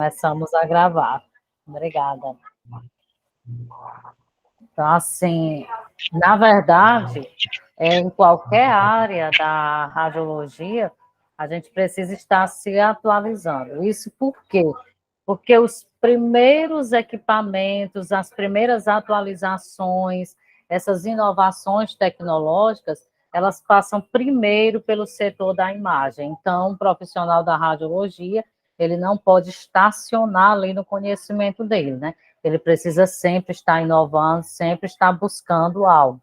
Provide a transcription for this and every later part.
Começamos a gravar. Obrigada. Então, assim, na verdade, em qualquer área da radiologia, a gente precisa estar se atualizando. Isso por quê? Porque os primeiros equipamentos, as primeiras atualizações, essas inovações tecnológicas, elas passam primeiro pelo setor da imagem. Então, o profissional da radiologia, ele não pode estacionar ali no conhecimento dele, né? Ele precisa sempre estar inovando, sempre estar buscando algo.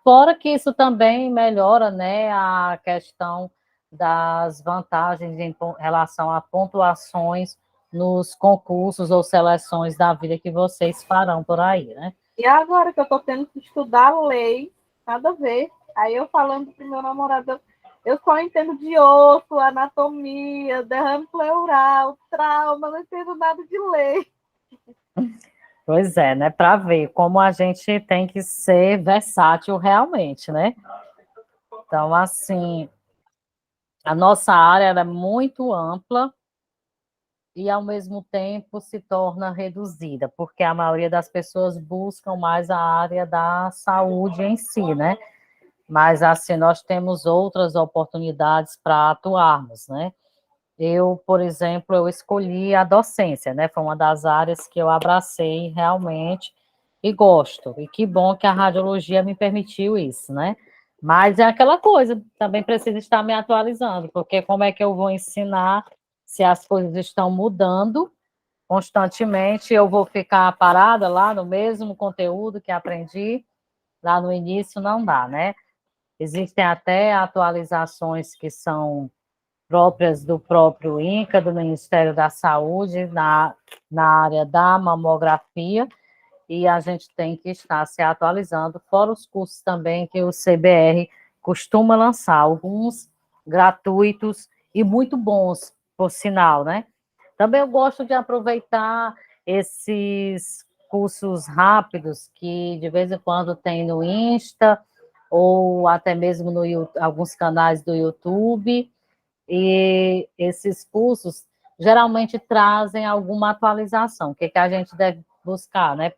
Fora que isso também melhora, né, a questão das vantagens em relação a pontuações nos concursos ou seleções da vida que vocês farão por aí, né? E agora que eu estou tendo que estudar lei, nada a ver. Aí eu falando para o meu namorado, eu só entendo de osso, anatomia, derrame pleural, trauma, não entendo nada de lei. Pois é, né? Para ver como a gente tem que ser versátil realmente, né? Então, assim, a nossa área é muito ampla e, ao mesmo tempo, se torna reduzida, porque a maioria das pessoas buscam mais a área da saúde em si, né? Mas, assim, nós temos outras oportunidades para atuarmos, né? Eu, por exemplo, eu escolhi a docência, né? Foi uma das áreas que eu abracei realmente e gosto. E que bom que a radiologia me permitiu isso, né? Mas é aquela coisa, também preciso estar me atualizando, porque como é que eu vou ensinar se as coisas estão mudando constantemente? Eu vou ficar parada lá no mesmo conteúdo que aprendi lá no início, não dá, né? Existem até atualizações que são próprias do próprio INCA, do Ministério da Saúde, na área da mamografia, e a gente tem que estar se atualizando, fora os cursos também que o CBR costuma lançar, alguns gratuitos e muito bons, por sinal, né? Também eu gosto de aproveitar esses cursos rápidos que de vez em quando tem no Insta, ou até mesmo no alguns canais do YouTube, e esses cursos geralmente trazem alguma atualização. O que, que a gente deve buscar, né?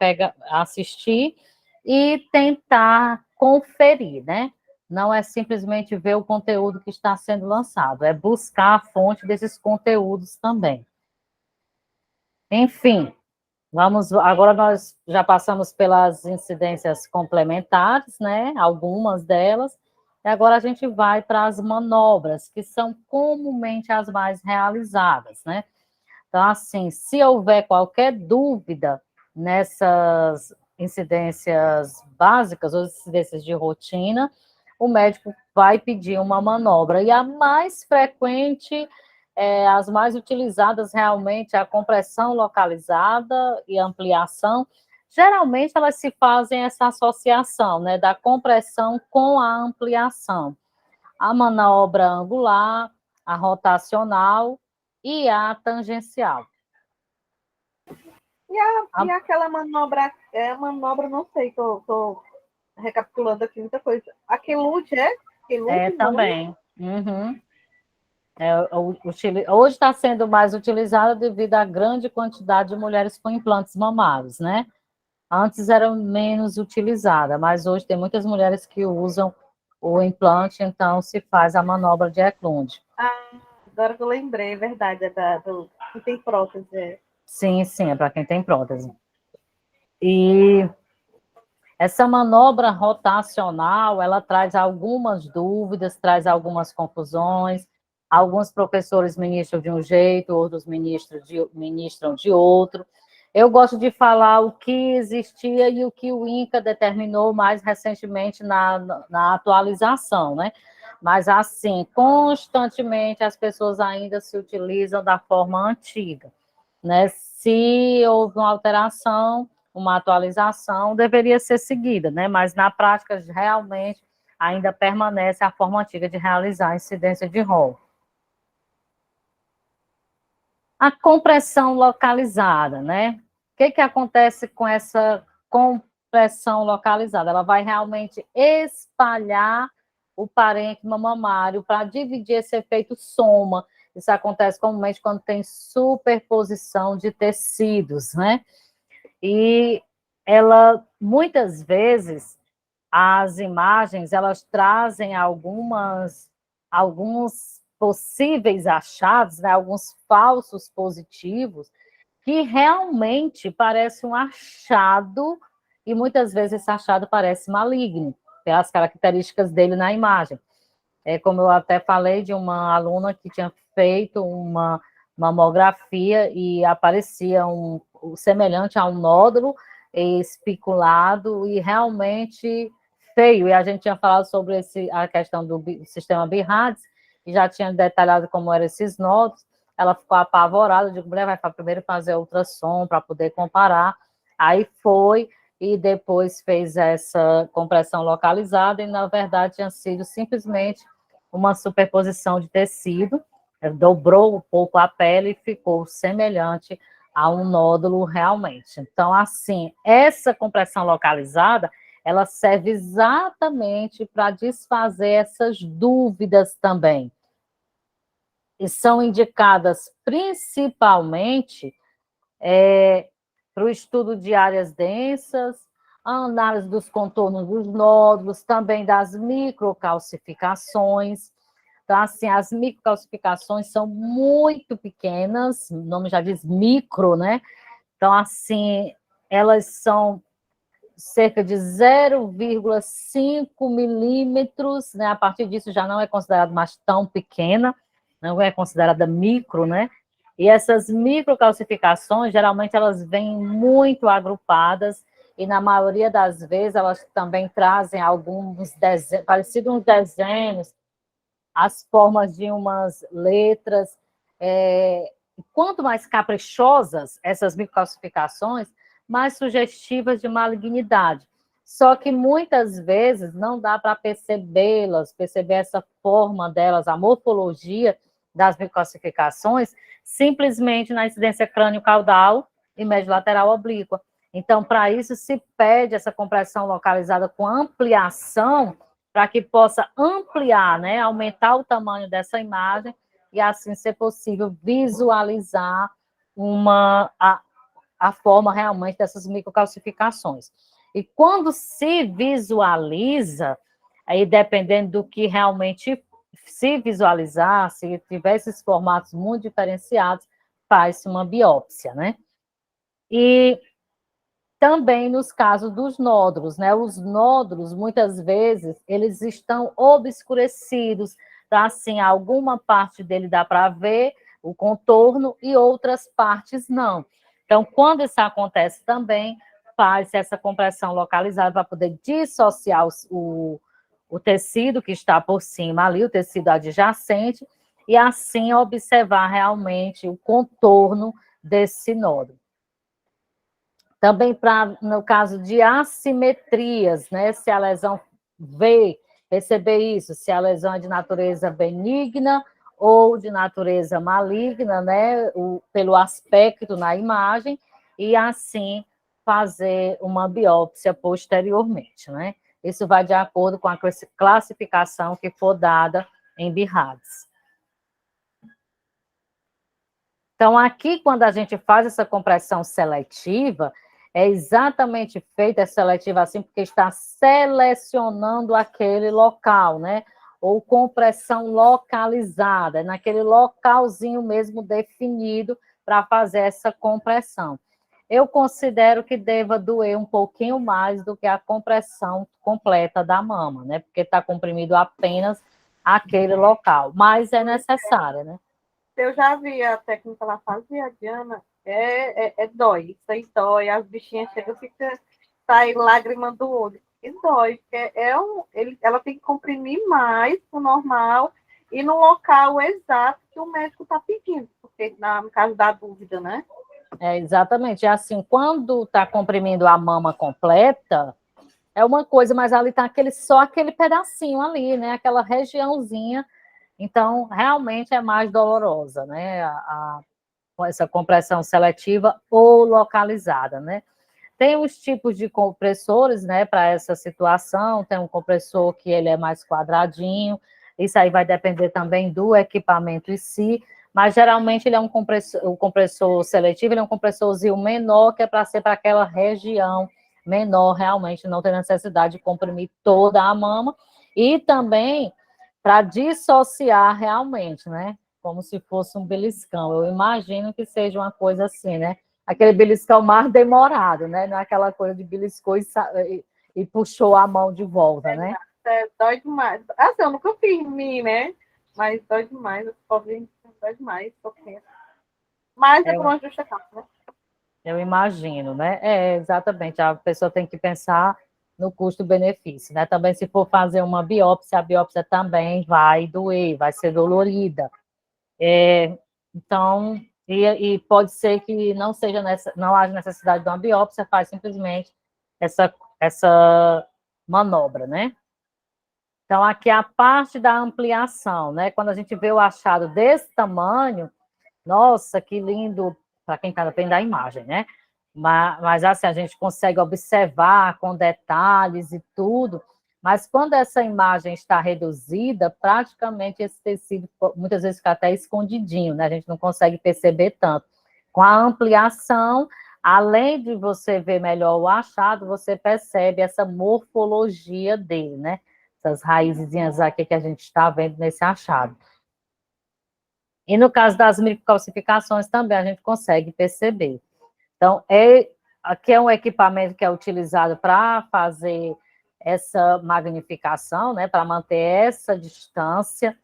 Assistir e tentar conferir, né? Não é simplesmente ver o conteúdo que está sendo lançado, é buscar a fonte desses conteúdos também. Enfim, agora nós já passamos pelas incidências complementares, né? Algumas delas, e agora a gente vai para as manobras, que são comumente as mais realizadas, né? Então, assim, se houver qualquer dúvida nessas incidências básicas ou incidências de rotina, o médico vai pedir uma manobra. E a mais frequente, as mais utilizadas realmente, a compressão localizada e ampliação. Geralmente, elas se fazem essa associação, né, da compressão com a ampliação. A manobra angular, a rotacional e a tangencial. E aquela manobra, manobra, não sei, estou recapitulando aqui muita coisa. A Quelude é? Quelude, Também. Uhum. Hoje está sendo mais utilizada devido à grande quantidade de mulheres com implantes mamários, né? Antes era menos utilizada, mas hoje tem muitas mulheres que usam o implante, então se faz a manobra de Eklund. Agora que eu lembrei, é verdade, que tem prótese. Sim, é para quem tem prótese. E essa manobra rotacional, ela traz algumas dúvidas, traz algumas confusões. Alguns professores ministram de um jeito, outros ministram de outro. Eu gosto de falar o que existia e o que o INCA determinou mais recentemente na atualização, né? Mas, assim, constantemente as pessoas ainda se utilizam da forma antiga, né? Se houve uma alteração, uma atualização, deveria ser seguida, né? Mas na prática, realmente, ainda permanece a forma antiga de realizar a incidência de rol. A compressão localizada, né? O que acontece com essa compressão localizada? Ela vai realmente espalhar o parênquima mamário para dividir esse efeito soma, Isso acontece comumente quando tem superposição de tecidos, né? E muitas vezes, as imagens, elas trazem alguns possíveis achados, né? Alguns falsos positivos, que realmente parece um achado, e muitas vezes esse achado parece maligno, pelas características dele na imagem. Como eu até falei de uma aluna que tinha feito uma mamografia e aparecia semelhante a um nódulo espiculado e realmente feio. E a gente tinha falado sobre a questão do sistema BIRADS, e já tinha detalhado como eram esses nódulos. Ela ficou apavorada, eu digo, mulher, vai primeiro fazer ultrassom para poder comparar. Aí foi, e depois fez essa compressão localizada, e na verdade tinha sido simplesmente uma superposição de tecido, dobrou um pouco a pele e ficou semelhante a um nódulo realmente. Então, assim, essa compressão localizada, ela serve exatamente para desfazer essas dúvidas também. E são indicadas principalmente para o estudo de áreas densas, a análise dos contornos dos nódulos, também das microcalcificações. Então, assim, as microcalcificações são muito pequenas, o nome já diz micro, né? Então, assim, elas são cerca de 0,5 milímetros, né? A partir disso já não é considerado mais tão pequena, não é considerada micro, né? E essas microcalcificações, geralmente, elas vêm muito agrupadas, e na maioria das vezes elas também trazem alguns desenhos, parecidos uns desenhos, as formas de umas letras. Quanto mais caprichosas essas microcalcificações, mais sugestivas de malignidade. Só que muitas vezes não dá para percebê-las, perceber essa forma delas, a morfologia das microcalcificações, simplesmente na incidência crânio-caudal e médio-lateral oblíqua. Então, para isso, se pede essa compressão localizada com ampliação, para que possa ampliar, né, aumentar o tamanho dessa imagem, e assim ser possível visualizar a forma realmente dessas microcalcificações. E quando se visualiza, aí dependendo do que realmente se visualizar, se tiver esses formatos muito diferenciados, faz-se uma biópsia, né? E também nos casos dos nódulos, né? Os nódulos, muitas vezes, eles estão obscurecidos, tá? Assim, alguma parte dele dá para ver o contorno e outras partes não. Então, quando isso acontece também, faz essa compressão localizada para poder dissociar o tecido que está por cima ali, o tecido adjacente, e assim observar realmente o contorno desse nódulo. Também no caso de assimetrias, né? Se a lesão perceber isso, se a lesão é de natureza benigna ou de natureza maligna, né? Pelo aspecto na imagem, e assim fazer uma biópsia posteriormente, né? Isso vai de acordo com a classificação que for dada em BIRADS. Então, aqui, quando a gente faz essa compressão seletiva, é exatamente feita essa seletiva assim, porque está selecionando aquele local, né? Ou compressão localizada, naquele localzinho mesmo definido para fazer essa compressão. Eu considero que deva doer um pouquinho mais do que a compressão completa da mama, né? Porque está comprimido apenas aquele local, mas é necessária, né? Eu já vi a técnica ela fazia, Diana, dói, isso aí dói, as bichinhas chegam, sai lágrima do olho, e dói, porque ela tem que comprimir mais do normal e no local exato que o médico está pedindo, porque no caso da dúvida, né? Exatamente, é assim, quando está comprimindo a mama completa, é uma coisa, mas ali está só aquele pedacinho ali, né? Aquela regiãozinha. Então, realmente é mais dolorosa, né? Essa compressão seletiva ou localizada, né? Tem os tipos de compressores, né, para essa situação. Tem um compressor que ele é mais quadradinho. Isso aí vai depender também do equipamento em si, mas geralmente ele é o compressor seletivo, ele é um compressorzinho menor, que é para ser para aquela região menor, realmente, não tem necessidade de comprimir toda a mama, e também para dissociar realmente, né? Como se fosse um beliscão. Eu imagino que seja uma coisa assim, né? Aquele beliscão mais demorado, né? Não é aquela coisa de beliscou e puxou a mão de volta, né? Dói demais. Assim, eu nunca fiz em mim, né? Mas dói demais, os pobres dói demais, pouquinho. Mas é por uma justa causa, né? Eu imagino, né? Exatamente. A pessoa tem que pensar no custo-benefício, né? Também, se for fazer uma biópsia, a biópsia também vai doer, vai ser dolorida. Então, e pode ser que não haja necessidade de uma biópsia, faz simplesmente essa manobra, né? Então, aqui é a parte da ampliação, né? Quando a gente vê o achado desse tamanho, nossa, que lindo, para quem está vendo a imagem, né? Mas assim, a gente consegue observar com detalhes e tudo, mas quando essa imagem está reduzida, praticamente esse tecido muitas vezes fica até escondidinho, né? A gente não consegue perceber tanto. Com a ampliação, além de você ver melhor o achado, você percebe essa morfologia dele, né? Essas raizinhas aqui que a gente está vendo nesse achado. E no caso das microcalcificações também a gente consegue perceber. Então, aqui é um equipamento que é utilizado para fazer essa magnificação, né, para manter essa distância.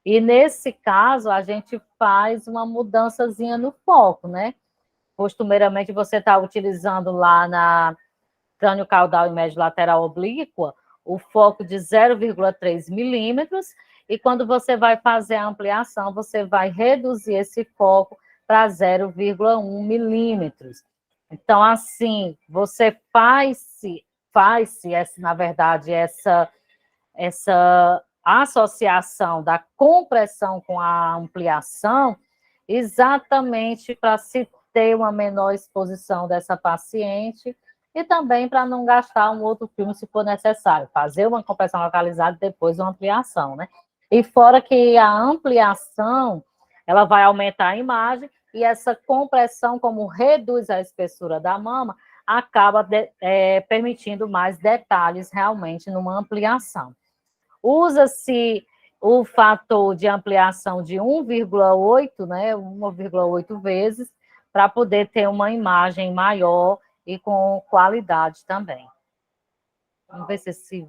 E nesse caso, a gente faz uma mudançazinha no foco, né? Costumeiramente, você está utilizando lá na crânio caudal e médio lateral oblíqua o foco de 0,3 milímetros, e quando você vai fazer a ampliação, você vai reduzir esse foco para 0,1 milímetros. Então, assim, você faz-se na verdade, essa associação da compressão com a ampliação, exatamente para se ter uma menor exposição dessa paciente, e também para não gastar um outro filme se for necessário, fazer uma compressão localizada e depois uma ampliação, né? E fora que a ampliação, ela vai aumentar a imagem, e essa compressão, como reduz a espessura da mama, acaba permitindo mais detalhes realmente numa ampliação. Usa-se o fator de ampliação de 1,8, né, 1,8 vezes, para poder ter uma imagem maior e com qualidade também. Vamos ver se esse...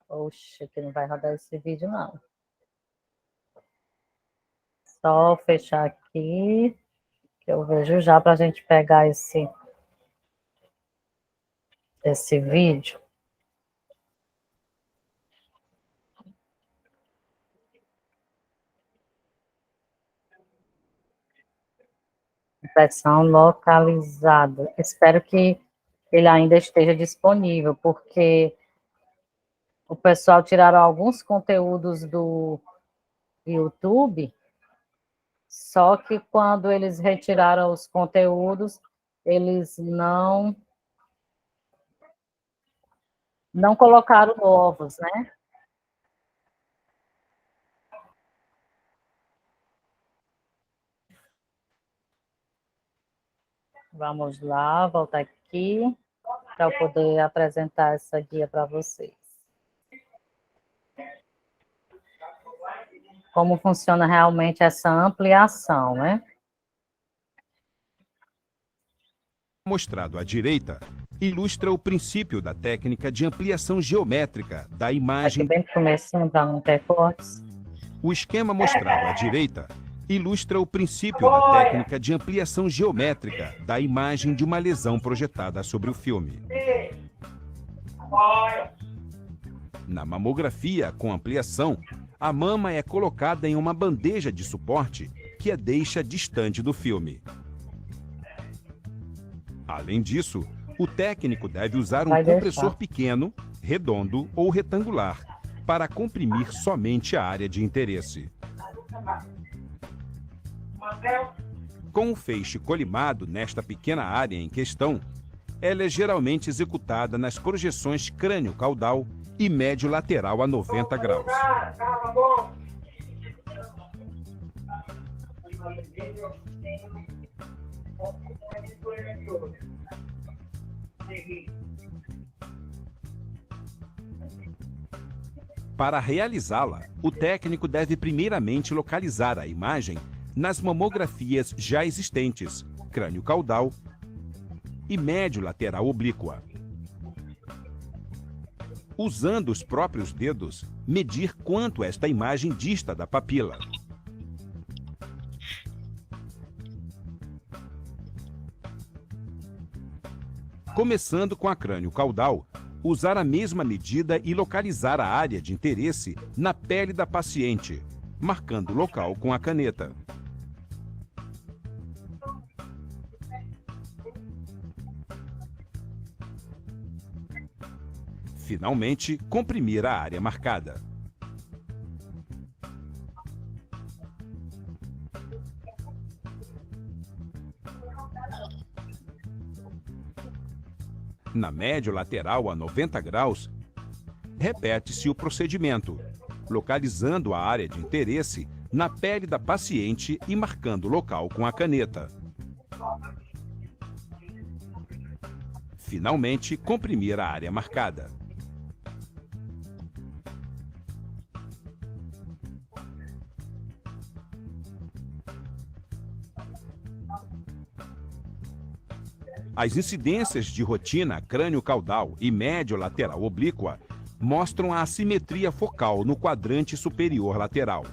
Oxe, que não vai rodar esse vídeo, não. Só fechar aqui, que eu vejo já para a gente pegar esse vídeo. Impressão localizada. Espero que ele ainda esteja disponível, porque o pessoal tiraram alguns conteúdos do YouTube, só que quando eles retiraram os conteúdos, eles não colocaram novos, né? Vamos lá, voltar aqui, para eu poder apresentar essa guia para vocês. Como funciona realmente essa ampliação, né? Mostrado à direita, ilustra o princípio da técnica de ampliação geométrica da imagem. Aqui bem no comecinho, para não ter cortes. O esquema mostrado à direita ilustra o princípio da técnica de ampliação geométrica da imagem de uma lesão projetada sobre o filme. Na mamografia com ampliação, a mama é colocada em uma bandeja de suporte que a deixa distante do filme. Além disso, o técnico deve usar um compressor pequeno, redondo ou retangular, para comprimir somente a área de interesse. Com o feixe colimado nesta pequena área em questão, ela é geralmente executada nas projeções crânio-caudal e médio-lateral a 90 graus. Para realizá-la, o técnico deve primeiramente localizar a imagem nas mamografias já existentes, crânio caudal e médio lateral oblíqua. Usando os próprios dedos, medir quanto esta imagem dista da papila. Começando com a crânio caudal, usar a mesma medida e localizar a área de interesse na pele da paciente, marcando o local com a caneta. Finalmente, comprimir a área marcada. Na médio lateral a 90 graus, repete-se o procedimento, localizando a área de interesse na pele da paciente e marcando o local com a caneta. Finalmente, comprimir a área marcada. As incidências de rotina crânio-caudal e médio-lateral oblíqua mostram a assimetria focal no quadrante superior lateral.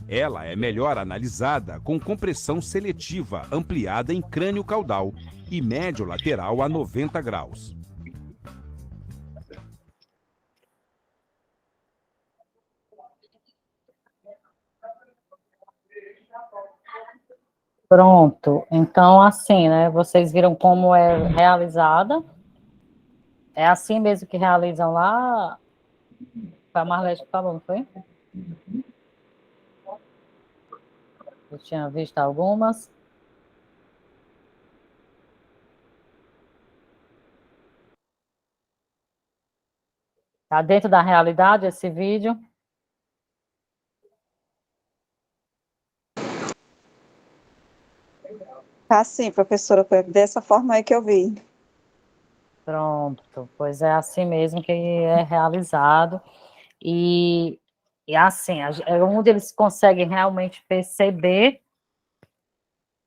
Ela é melhor analisada com compressão seletiva ampliada em crânio-caudal e médio-lateral a 90 graus. Pronto. Então, assim, né? Vocês viram como é realizada. É assim mesmo que realizam lá. Foi a Marlete que falou, não foi? Eu tinha visto algumas. Está dentro da realidade esse vídeo? Ah, sim, professora, foi dessa forma aí que eu vi. Pronto, pois é assim mesmo que é realizado. E assim, é onde eles conseguem realmente perceber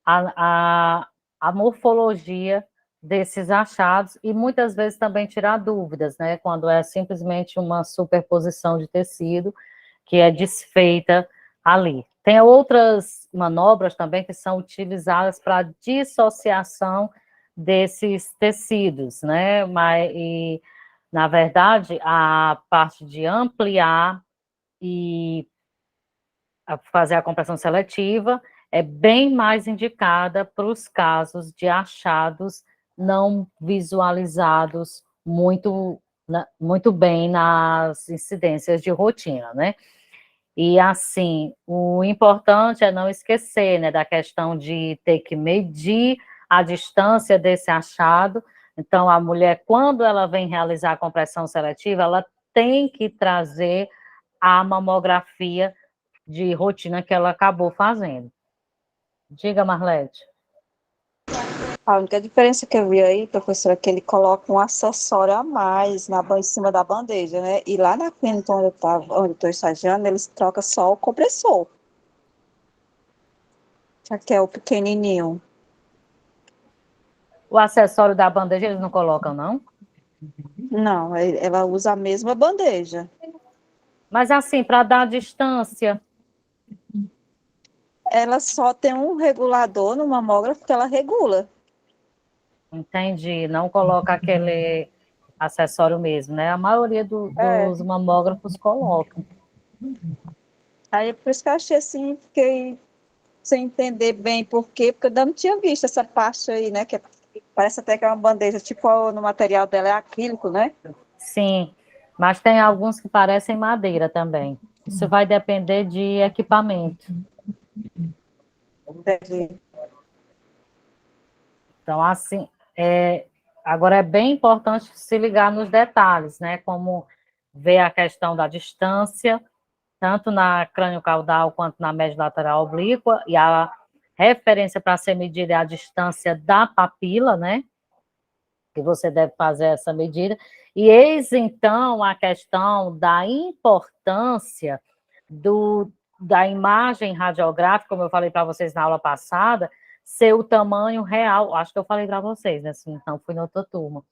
a, a morfologia desses achados e muitas vezes também tirar dúvidas, né? Quando é simplesmente uma superposição de tecido que é desfeita ali. Tem outras manobras também que são utilizadas para dissociação desses tecidos, né? Mas, na verdade, a parte de ampliar e fazer a compressão seletiva é bem mais indicada para os casos de achados não visualizados muito bem nas incidências de rotina, né? E, assim, o importante é não esquecer, né, da questão de ter que medir a distância desse achado. Então, a mulher, quando ela vem realizar a compressão seletiva, ela tem que trazer a mamografia de rotina que ela acabou fazendo. Diga, Marlete. A única diferença que eu vi aí, professora, é que ele coloca um acessório a mais em cima da bandeja, né? E lá na clínica onde eu estou estagiando, eles trocam só o compressor. Que é o pequenininho. O acessório da bandeja eles não colocam, não? Não, ela usa a mesma bandeja. Mas, assim, para dar distância. Ela só tem um regulador no mamógrafo que ela regula. Entendi. Não coloca aquele acessório mesmo, né? A maioria dos mamógrafos colocam. Aí, por isso que eu achei assim, fiquei sem entender bem por quê, porque eu não tinha visto essa parte aí, né? Que parece até que é uma bandeja, tipo no material dela é acrílico, né? Sim, mas tem alguns que parecem madeira também. Isso vai depender de equipamento. Entendi. Então, assim, agora é bem importante se ligar nos detalhes, né? Como ver a questão da distância tanto na crânio-caudal quanto na média lateral oblíqua, e a referência para ser medida é a distância da papila, né? Que você deve fazer essa medida. E eis, então, a questão da importância da imagem radiográfica, como eu falei para vocês na aula passada, ser o tamanho real, acho que eu falei para vocês, né? Então, fui na outra turma.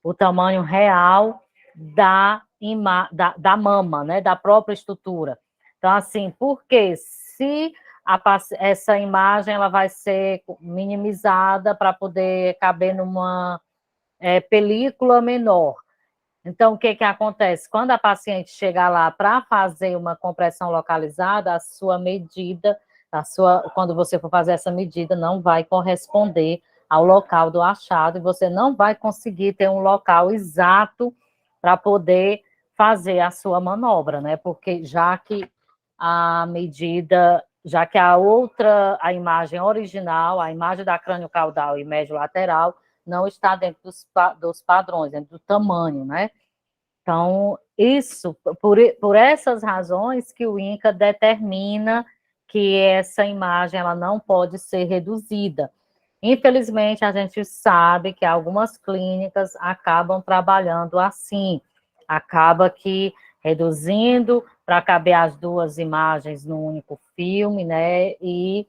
O tamanho real da mama, né? Da própria estrutura. Então, assim, porque se essa imagem ela vai ser minimizada para poder caber numa película menor. Então, o que acontece? Quando a paciente chegar lá para fazer uma compressão localizada, a sua medida, quando você for fazer essa medida, não vai corresponder ao local do achado, e você não vai conseguir ter um local exato para poder fazer a sua manobra, né? Porque já que a medida, já que a imagem original, a imagem da crânio-caudal e médio lateral, não está dentro dos padrões, dentro do tamanho, né? Então, isso, por essas razões que o INCA determina que essa imagem ela não pode ser reduzida. Infelizmente, a gente sabe que algumas clínicas acabam trabalhando assim, acaba que reduzindo para caber as duas imagens no único filme, né? E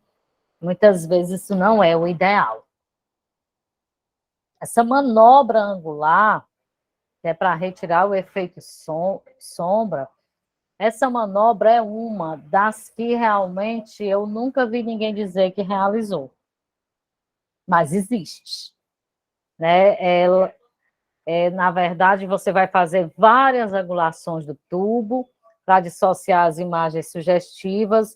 muitas vezes isso não é o ideal. Essa manobra angular, que é para retirar o efeito sombra, essa manobra é uma das que realmente eu nunca vi ninguém dizer que realizou. Mas existe. Né? Na verdade, você vai fazer várias angulações do tubo para dissociar as imagens sugestivas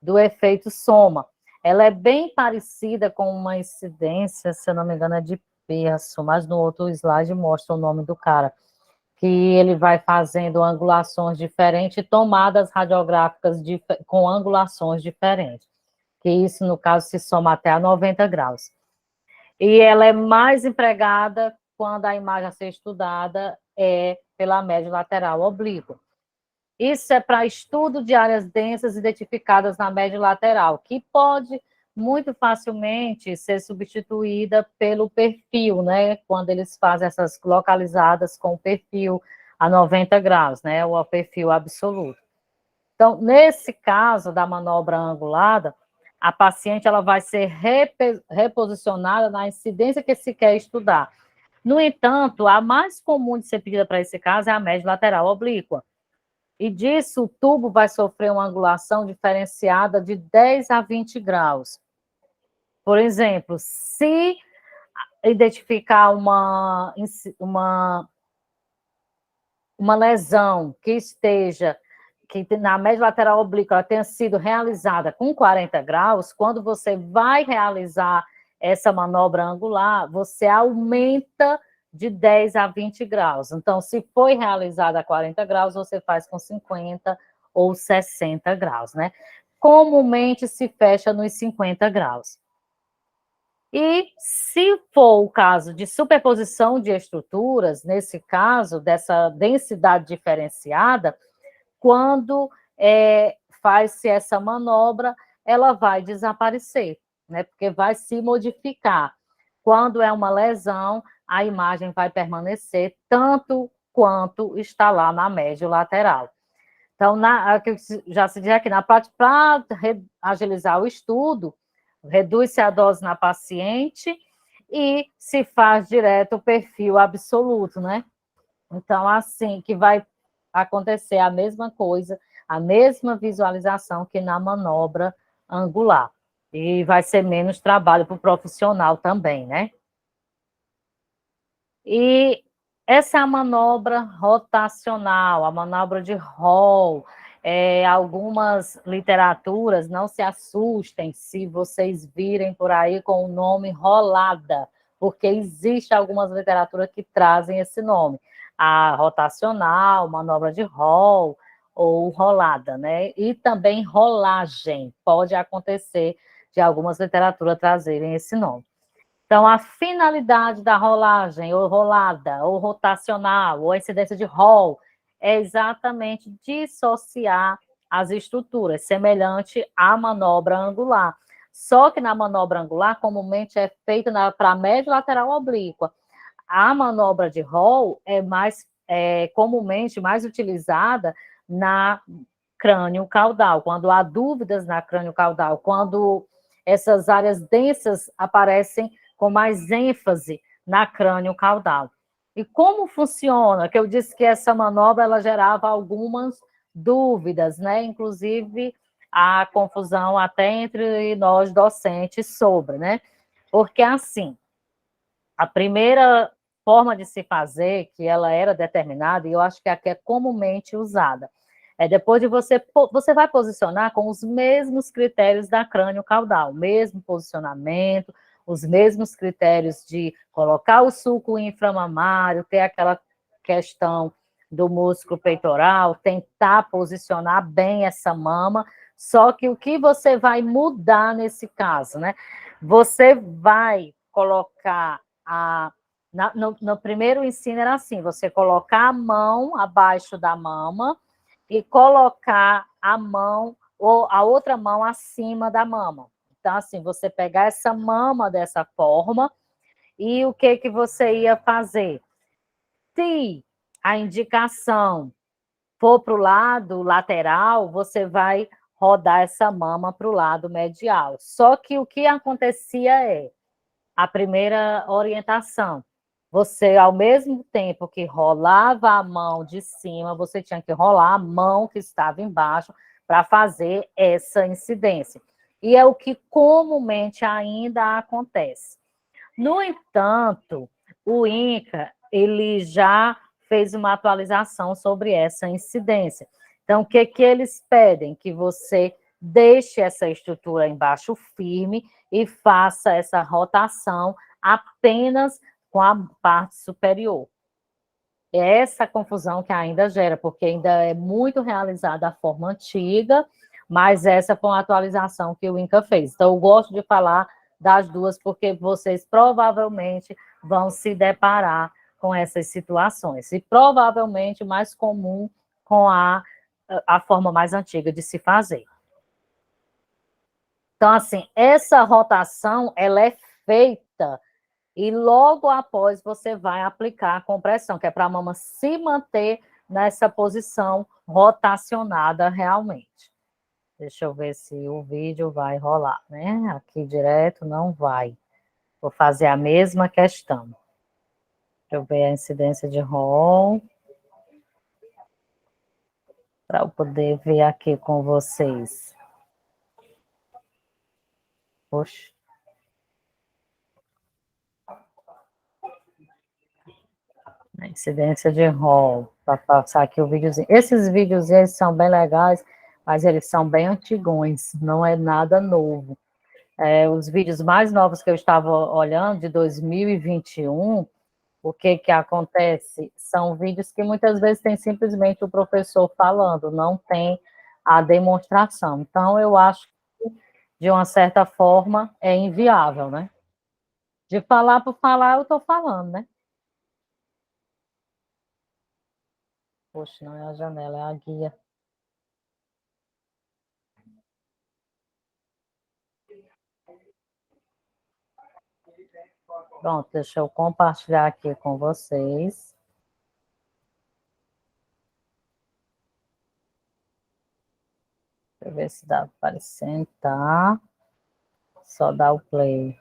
do efeito soma. Ela é bem parecida com uma incidência, se eu não me engano, é de Pearson, mas no outro slide mostra o nome do cara, que ele vai fazendo angulações diferentes, tomadas radiográficas com angulações diferentes, que isso, no caso, se soma até a 90 graus. E ela é mais empregada quando a imagem a ser estudada é pela média lateral oblíqua. Isso é para estudo de áreas densas identificadas na média lateral, que pode muito facilmente ser substituída pelo perfil, né? Quando eles fazem essas localizadas com o perfil a 90 graus, né? Ou o perfil absoluto. Então, nesse caso da manobra angulada, a paciente ela vai ser reposicionada na incidência que se quer estudar. No entanto, a mais comum de ser pedida para esse caso é a média lateral oblíqua. E disso, o tubo vai sofrer uma angulação diferenciada de 10 a 20 graus. Por exemplo, se identificar uma lesão que esteja, que na média lateral oblíqua ela tenha sido realizada com 40 graus, quando você vai realizar essa manobra angular, você aumenta de 10 a 20 graus. Então, se foi realizada a 40 graus, você faz com 50 ou 60 graus, né? Comumente se fecha nos 50 graus. E se for o caso de superposição de estruturas, nesse caso, dessa densidade diferenciada, quando faz-se essa manobra, ela vai desaparecer, né? Porque vai se modificar. Quando é uma lesão, a imagem vai permanecer tanto quanto está lá na média lateral. Então, já se diz aqui, na parte para agilizar o estudo, reduz-se a dose na paciente e se faz direto o perfil absoluto, né? Então, assim, que vai acontecer a mesma coisa, a mesma visualização que na manobra angular. E vai ser menos trabalho para o profissional também, né? E essa é a manobra rotacional, a manobra de Hall. Algumas literaturas, não se assustem se vocês virem por aí com o nome rolada, porque existe algumas literaturas que trazem esse nome. A rotacional, manobra de Hall ou rolada, né? E também rolagem, pode acontecer de algumas literaturas trazerem esse nome. Então, a finalidade da rolagem, ou rolada, ou rotacional, ou incidência de Hall, é exatamente dissociar as estruturas, semelhante à manobra angular. Só que na manobra angular, comumente é feita para médio lateral oblíqua. A manobra de Hall é comumente mais utilizada na crânio caudal, quando há dúvidas na crânio caudal, quando essas áreas densas aparecem com mais ênfase na crânio caudal. E como funciona? Que eu disse que essa manobra ela gerava algumas dúvidas, né? Inclusive a confusão até entre nós docentes sobre, né? Porque assim, a primeira forma de se fazer, que ela era determinada, e eu acho que aqui é comumente usada, é depois de você vai posicionar com os mesmos critérios da crânio caudal, mesmo posicionamento, os mesmos critérios de colocar o sulco inframamário, ter aquela questão do músculo peitoral, tentar posicionar bem essa mama, só que o que você vai mudar nesse caso, né? Você vai colocar no primeiro ensino era assim, você colocar a mão abaixo da mama e colocar a mão ou a outra mão acima da mama. Então, assim, você pegar essa mama dessa forma e o que você ia fazer? Se a indicação for para o lado lateral, você vai rodar essa mama para o lado medial. Só que o que acontecia a primeira orientação, você, ao mesmo tempo que rolava a mão de cima, você tinha que rolar a mão que estava embaixo para fazer essa incidência. E é o que comumente ainda acontece. No entanto, o INCA, ele já fez uma atualização sobre essa incidência. Então, o que eles pedem? Que você deixe essa estrutura embaixo firme e faça essa rotação apenas com a parte superior. É essa confusão que ainda gera, porque ainda é muito realizada a forma antiga, mas essa foi uma atualização que o INCA fez. Então, eu gosto de falar das duas, porque vocês provavelmente vão se deparar com essas situações. E provavelmente mais comum com a forma mais antiga de se fazer. Então, assim, essa rotação, ela é feita e logo após você vai aplicar a compressão, que é para a mama se manter nessa posição rotacionada realmente. Deixa eu ver se o vídeo vai rolar, né? Aqui direto não vai. Vou fazer a mesma questão. Deixa eu ver a incidência de Hall. Para eu poder ver aqui com vocês. Poxa. A incidência de Hall, para passar aqui o videozinho. Esses videozinhos são bem legais, mas eles são bem antigões, não é nada novo. Os vídeos mais novos que eu estava olhando, de 2021, o que acontece? São vídeos que muitas vezes tem simplesmente o professor falando, não tem a demonstração. Então, eu acho que, de uma certa forma, é inviável, né? De falar por falar, eu estou falando, né? Poxa, não é a janela, é a guia. Pronto, deixa eu compartilhar aqui com vocês. Deixa eu ver se dá para sentar. Só dá o play.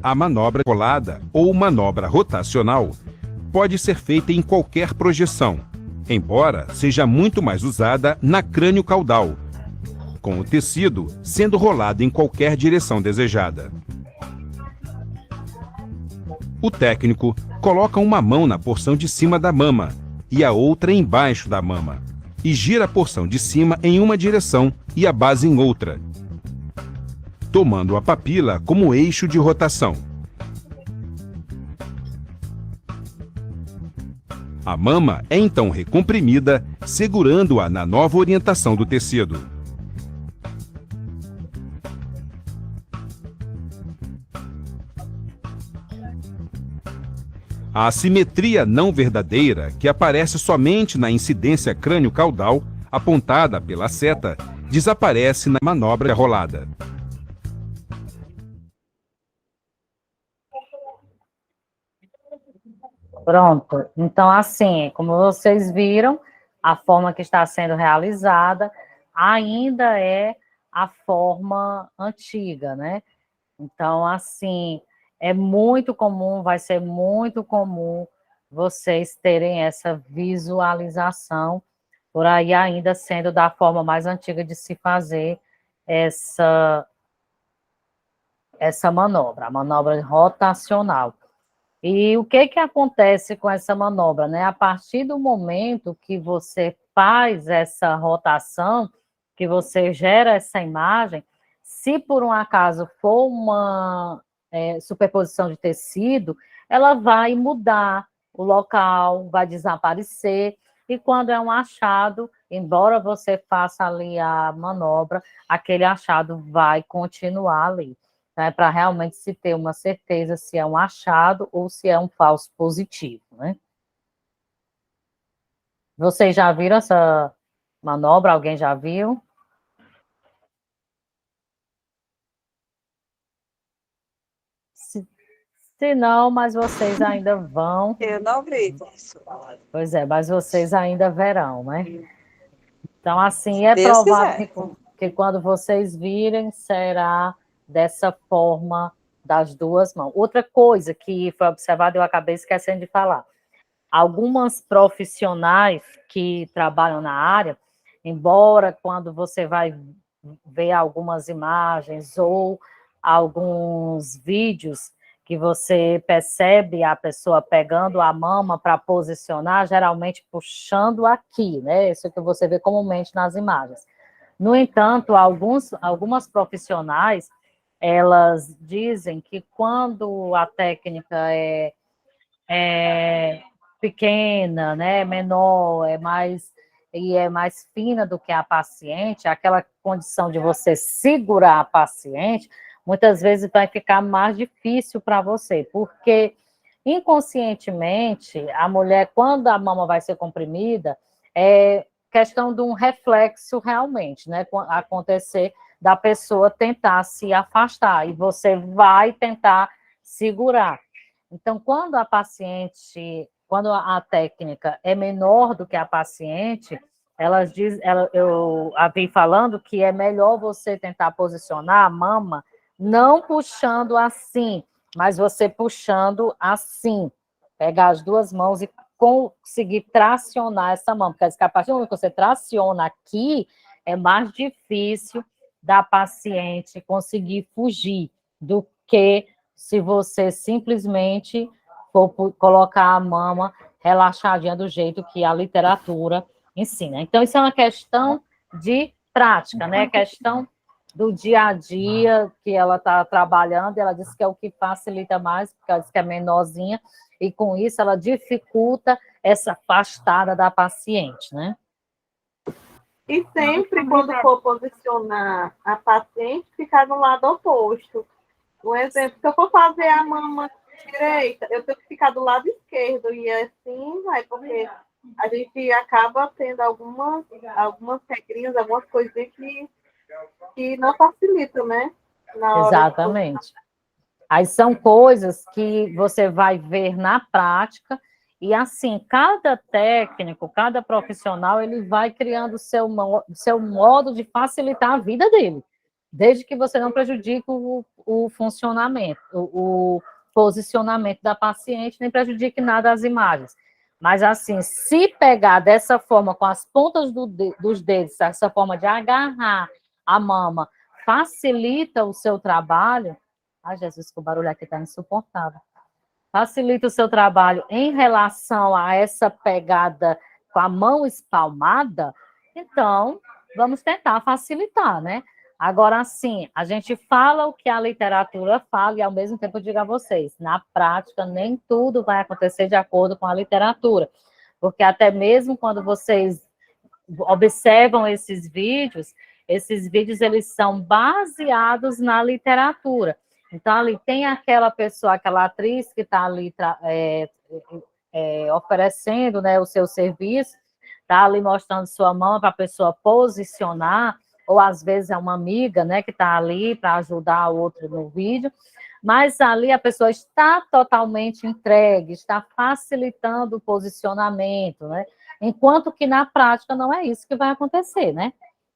A manobra colada ou manobra rotacional pode ser feita em qualquer projeção, embora seja muito mais usada na crânio caudal, com o tecido sendo rolado em qualquer direção desejada. O técnico coloca uma mão na porção de cima da mama e a outra embaixo da mama, e gira a porção de cima em uma direção e a base em outra, tomando a papila como eixo de rotação. A mama é então recomprimida, segurando-a na nova orientação do tecido. A assimetria não verdadeira, que aparece somente na incidência crânio-caudal, apontada pela seta, desaparece na manobra rolada. Pronto. Então, assim, como vocês viram, a forma que está sendo realizada ainda é a forma antiga, né? Então, assim, é muito comum, vai ser muito comum vocês terem essa visualização por aí ainda sendo da forma mais antiga de se fazer essa manobra, a manobra rotacional. E o que acontece com essa manobra, né? A partir do momento que você faz essa rotação, que você gera essa imagem, se por um acaso for uma superposição de tecido, ela vai mudar o local, vai desaparecer, e quando é um achado, embora você faça ali a manobra, aquele achado vai continuar ali, né, para realmente se ter uma certeza se é um achado ou se é um falso positivo, né? Vocês já viram essa manobra? Alguém já viu? Se não, mas vocês ainda vão. Eu não vi isso. Pois é, mas vocês ainda verão, né? Então, assim, é Deus provável quiser. que quando vocês virem, será dessa forma das duas mãos. Outra coisa que foi observada, eu acabei esquecendo de falar. Algumas profissionais que trabalham na área, embora quando você vai ver algumas imagens ou alguns vídeos que você percebe a pessoa pegando a mama para posicionar, geralmente puxando aqui, né? Isso que você vê comumente nas imagens. No entanto, algumas profissionais, elas dizem que quando a técnica é pequena, né, menor, é mais fina do que a paciente, aquela condição de você segurar a paciente, muitas vezes vai ficar mais difícil para você, porque inconscientemente, a mulher, quando a mama vai ser comprimida, é questão de um reflexo realmente, né, acontecer da pessoa tentar se afastar, e você vai tentar segurar. Então, quando a técnica é menor do que a paciente, eu a vi falando que é melhor você tentar posicionar a mama não puxando assim, mas você puxando assim, pegar as duas mãos e conseguir tracionar essa mão, porque a partir do momento que você traciona aqui, é mais difícil da paciente conseguir fugir do que se você simplesmente for colocar a mama relaxadinha do jeito que a literatura ensina. Então, isso é uma questão de prática, né? Questão do dia a dia que ela está trabalhando, ela disse que é o que facilita mais, porque ela disse que é menorzinha, e com isso ela dificulta essa afastada da paciente, né? E sempre, quando for posicionar a paciente, ficar no lado oposto. Um exemplo, se eu for fazer a mama direita, eu tenho que ficar do lado esquerdo, e assim vai, porque a gente acaba tendo algumas regrinhas, algumas coisinhas que não facilitam, né? Na hora Exatamente. Aí são coisas que você vai ver na prática, e assim, cada técnico, cada profissional, ele vai criando o seu modo de facilitar a vida dele, desde que você não prejudique o funcionamento, o posicionamento da paciente, nem prejudique nada as imagens. Mas assim, se pegar dessa forma, com as pontas dos dedos, essa forma de agarrar a mama, facilita o seu trabalho. Ai, Jesus, que o barulho aqui está insuportável. Facilita o seu trabalho em relação a essa pegada com a mão espalmada, então vamos tentar facilitar, né? Agora, sim, a gente fala o que a literatura fala, e ao mesmo tempo eu digo a vocês, na prática, nem tudo vai acontecer de acordo com a literatura, porque até mesmo quando vocês observam esses vídeos eles são baseados na literatura. Então, ali tem aquela pessoa, aquela atriz que está ali oferecendo, né, o seu serviço, está ali mostrando sua mão para a pessoa posicionar, ou às vezes é uma amiga, né, que está ali para ajudar o outro no vídeo, mas ali a pessoa está totalmente entregue, está facilitando o posicionamento, né? Enquanto que na prática não é isso que vai acontecer, né?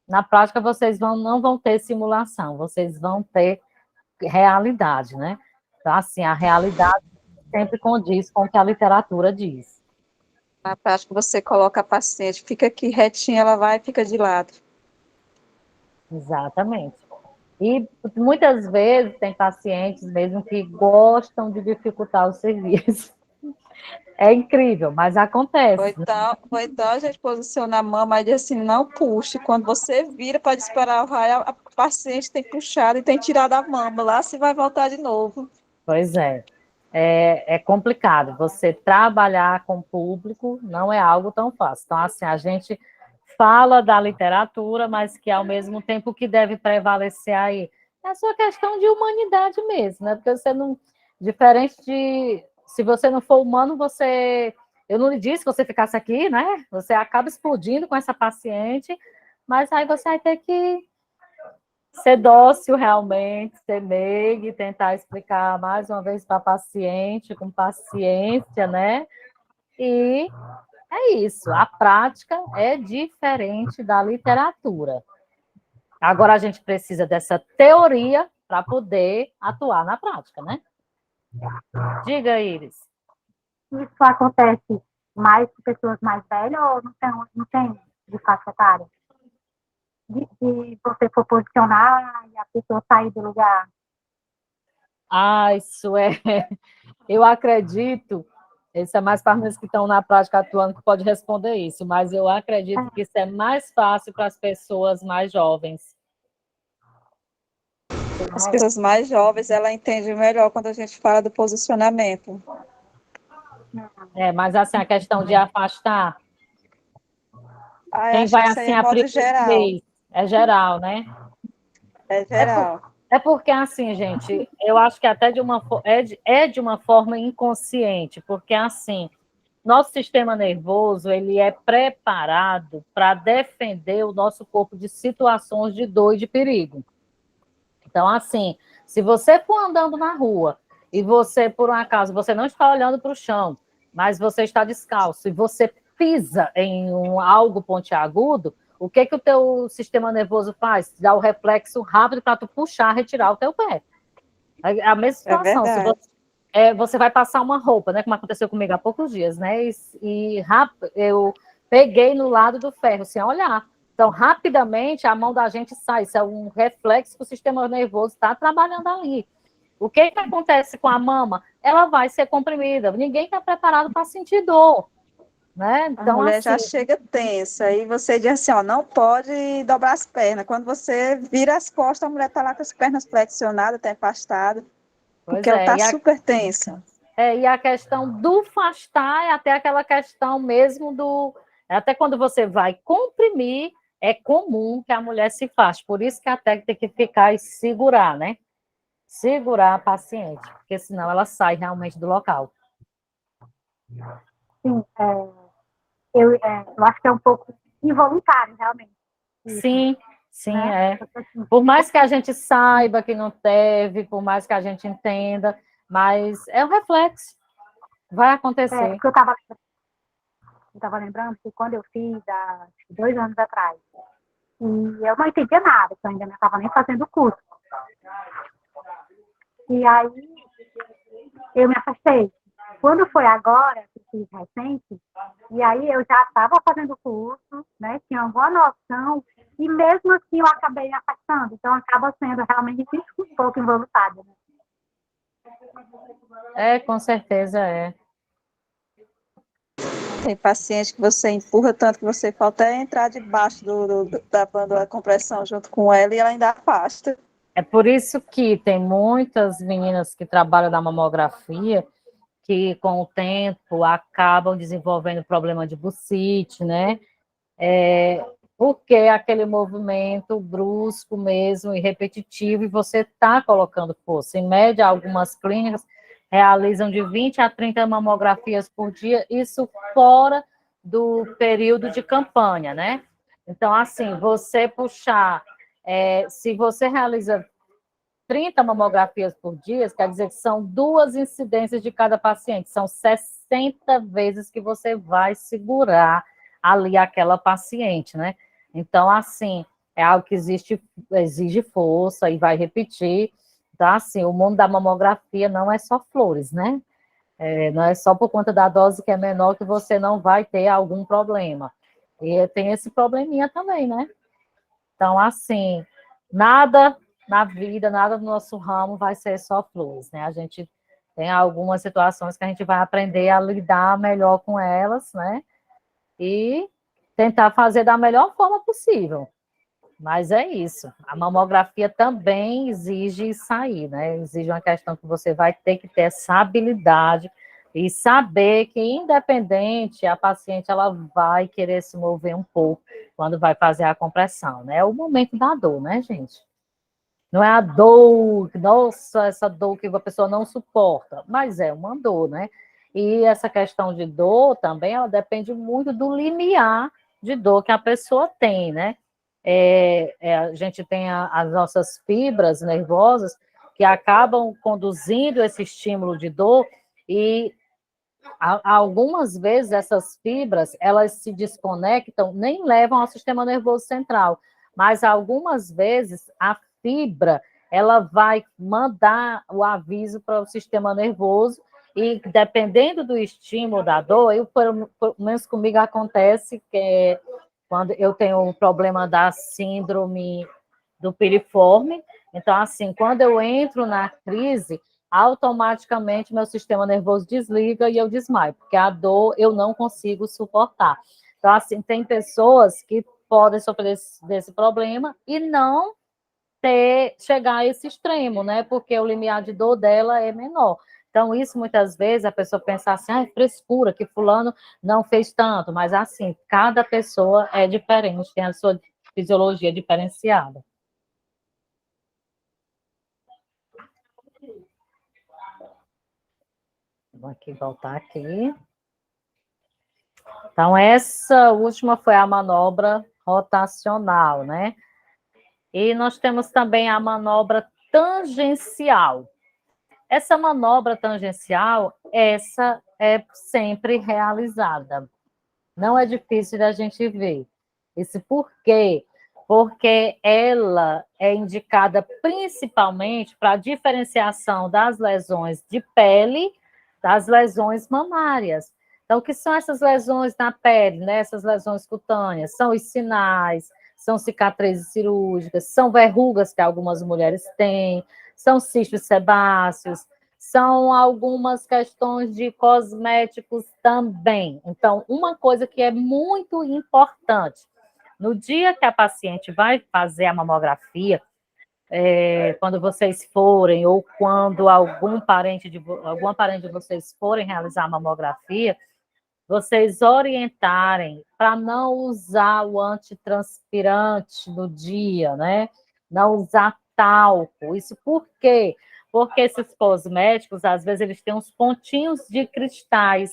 Na prática vocês não vão ter simulação, vocês vão ter realidade, né? Então, assim, a realidade sempre condiz com o que a literatura diz. Na prática, você coloca a paciente, fica aqui retinha, ela vai e fica de lado. Exatamente. E muitas vezes tem pacientes mesmo que gostam de dificultar o serviço. É incrível, mas acontece. Ou então a gente posiciona a mama e diz assim, não puxe. Quando você vira para disparar o raio, a paciente tem puxado e tem tirado a mama. Lá se vai voltar de novo. Pois é. É complicado. Você trabalhar com o público não é algo tão fácil. Então, assim, a gente fala da literatura, mas que ao mesmo tempo que deve prevalecer aí é a sua questão de humanidade mesmo, né? Porque você não. Diferente de. Se você não for humano, você. Eu não lhe disse que você ficasse aqui, né? Você acaba explodindo com essa paciente, mas aí você vai ter que ser dócil realmente, ser meiga e tentar explicar mais uma vez para a paciente, com paciência, né? E é isso, a prática é diferente da literatura. Agora a gente precisa dessa teoria para poder atuar na prática, né? Diga, Iris. Isso acontece mais com pessoas mais velhas ou não tem de faixa etária? De você for posicionar e a pessoa sair do lugar? Isso é. Eu acredito. Isso é mais para os que estão na prática atuando que pode responder isso, mas eu acredito que isso é mais fácil para as pessoas mais jovens. As pessoas mais jovens, ela entende melhor quando a gente fala do posicionamento. Mas assim, a questão de afastar. Quem Acho vai que isso aí assim é modo abrir geral. é geral, né? É geral. É porque assim, gente, eu acho que até de uma forma inconsciente, porque assim, nosso sistema nervoso, ele é preparado para defender o nosso corpo de situações de dor e de perigo. Então, assim, se você for andando na rua e você, por um acaso, você não está olhando para o chão, mas você está descalço e você pisa em algo pontiagudo, o que o teu sistema nervoso faz? Dá o reflexo rápido para tu puxar, retirar o teu pé. É a mesma situação. Se você vai passar uma roupa, né? Como aconteceu comigo há poucos dias, né? E eu peguei no lado do ferro, sem olhar. Então, rapidamente, a mão da gente sai. Isso é um reflexo que o sistema nervoso está trabalhando ali. O que acontece com a mama? Ela vai ser comprimida. Ninguém está preparado para sentir dor. Né? Então, a mulher assim, já chega tensa, e você diz assim, ó, não pode dobrar as pernas. Quando você vira as costas, a mulher está lá com as pernas flexionadas, está afastada, porque ela está super tensa. E a questão do afastar é até aquela questão mesmo do... Até quando você vai comprimir, é comum que a mulher se faça. Por isso que até tem que ficar e segurar, né? Segurar a paciente, porque senão ela sai realmente do local. Sim, eu acho que é um pouco involuntário, realmente. Sim, né? Por mais que a gente saiba que não deve, por mais que a gente entenda, mas é um reflexo. Vai acontecer. Porque eu estava lembrando que quando eu fiz, há 2 anos atrás, e eu não entendia nada, porque eu ainda não estava nem fazendo o curso. E aí, eu me afastei. Quando foi agora, que fiz recente, e aí eu já estava fazendo o curso, né, tinha uma boa noção, e mesmo assim eu acabei me afastando. Então, acaba sendo realmente um pouco involuntário. Né? Com certeza é. Tem paciente que você empurra tanto que você falta entrar debaixo da banda da compressão junto com ela e ela ainda afasta. É por isso que tem muitas meninas que trabalham na mamografia que, com o tempo, acabam desenvolvendo problema de bursite, né? Porque aquele movimento brusco mesmo e repetitivo, e você está colocando força. Em média, algumas clínicas realizam de 20 a 30 mamografias por dia, isso fora do período de campanha, né? Então, assim, você puxar, se você realiza 30 mamografias por dia, quer dizer que são 2 incidências de cada paciente, são 60 vezes que você vai segurar ali aquela paciente, né? Então, assim, é algo que exige força e vai repetir. Então, assim, o mundo da mamografia não é só flores, né? Não é só por conta da dose que é menor que você não vai ter algum problema. E tem esse probleminha também, né? Então, assim, nada na vida, nada no nosso ramo vai ser só flores, né? A gente tem algumas situações que a gente vai aprender a lidar melhor com elas, né? E tentar fazer da melhor forma possível. Mas é isso. A mamografia também exige isso aí, né? Exige uma questão que você vai ter que ter essa habilidade e saber que, independente, a paciente ela vai querer se mover um pouco quando vai fazer a compressão, né? É o momento da dor, né, gente? Não é a dor, nossa, essa dor que a pessoa não suporta, mas é uma dor, né? E essa questão de dor também, ela depende muito do limiar de dor que a pessoa tem, né? A gente tem as nossas fibras nervosas que acabam conduzindo esse estímulo de dor e algumas vezes essas fibras, elas se desconectam, nem levam ao sistema nervoso central, mas algumas vezes a fibra, ela vai mandar o aviso para o sistema nervoso e dependendo do estímulo da dor, pelo menos comigo acontece que quando eu tenho um problema da síndrome do piriforme, então assim, quando eu entro na crise, automaticamente meu sistema nervoso desliga e eu desmaio, porque a dor eu não consigo suportar. Então, assim, tem pessoas que podem sofrer desse problema e não chegar a esse extremo, né? Porque o limiar de dor dela é menor. Então, isso muitas vezes a pessoa pensa assim, ah, é frescura, que fulano não fez tanto, mas assim, cada pessoa é diferente, tem a sua fisiologia diferenciada. Vou aqui voltar aqui. Então, essa última foi a manobra rotacional, né? E nós temos também a manobra tangencial. Essa manobra tangencial, essa é sempre realizada. Não é difícil da gente ver. Isso por quê? Porque ela é indicada principalmente para a diferenciação das lesões de pele das lesões mamárias. Então, o que são essas lesões na pele, né? Essas lesões cutâneas? São os sinais, são cicatrizes cirúrgicas, são verrugas que algumas mulheres têm, são cistos sebáceos, são algumas questões de cosméticos também. Então, uma coisa que é muito importante, no dia que a paciente vai fazer a mamografia, quando vocês forem, ou quando alguma parente de vocês forem realizar a mamografia, vocês orientarem para não usar o antitranspirante no dia, né? Não usar talco. Isso por quê? Porque esses cosméticos, às vezes, eles têm uns pontinhos de cristais.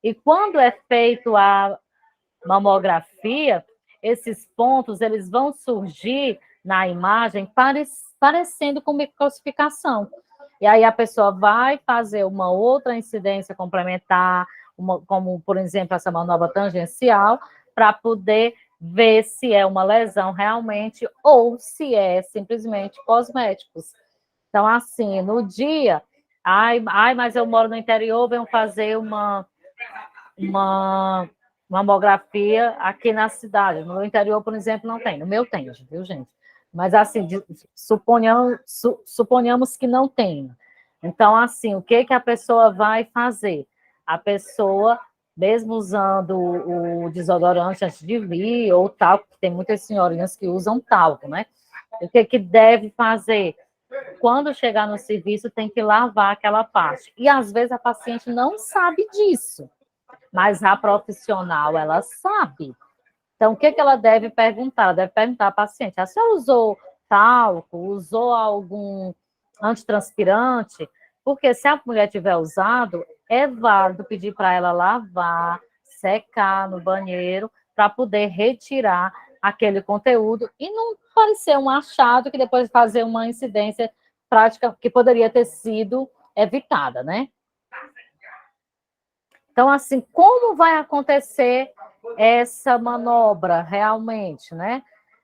E quando é feito a mamografia, esses pontos, eles vão surgir na imagem parecendo com microcalcificação. E aí a pessoa vai fazer uma outra incidência complementar, como, por exemplo, essa manobra tangencial, para poder ver se é uma lesão realmente ou se é simplesmente cosméticos. Então, assim, no dia, mas eu moro no interior, venho fazer uma mamografia aqui na cidade. No interior, por exemplo, não tem. No meu tem, viu, gente? Mas, assim, suponhamos que não tenha. Então, assim, o que a pessoa vai fazer? A pessoa, mesmo usando o desodorante antes de vir, ou talco, tem muitas senhorinhas que usam talco, né? O que deve fazer? Quando chegar no serviço, tem que lavar aquela parte. E, às vezes, a paciente não sabe disso, mas a profissional, ela sabe. Então, o que ela deve perguntar? Ela deve perguntar à paciente, a senhora usou talco, usou algum antitranspirante? Porque se a mulher tiver usado, é válido pedir para ela lavar, secar no banheiro, para poder retirar aquele conteúdo e não parecer um achado que depois fazer uma incidência prática que poderia ter sido evitada, né? Então, assim, como vai acontecer essa manobra realmente, né?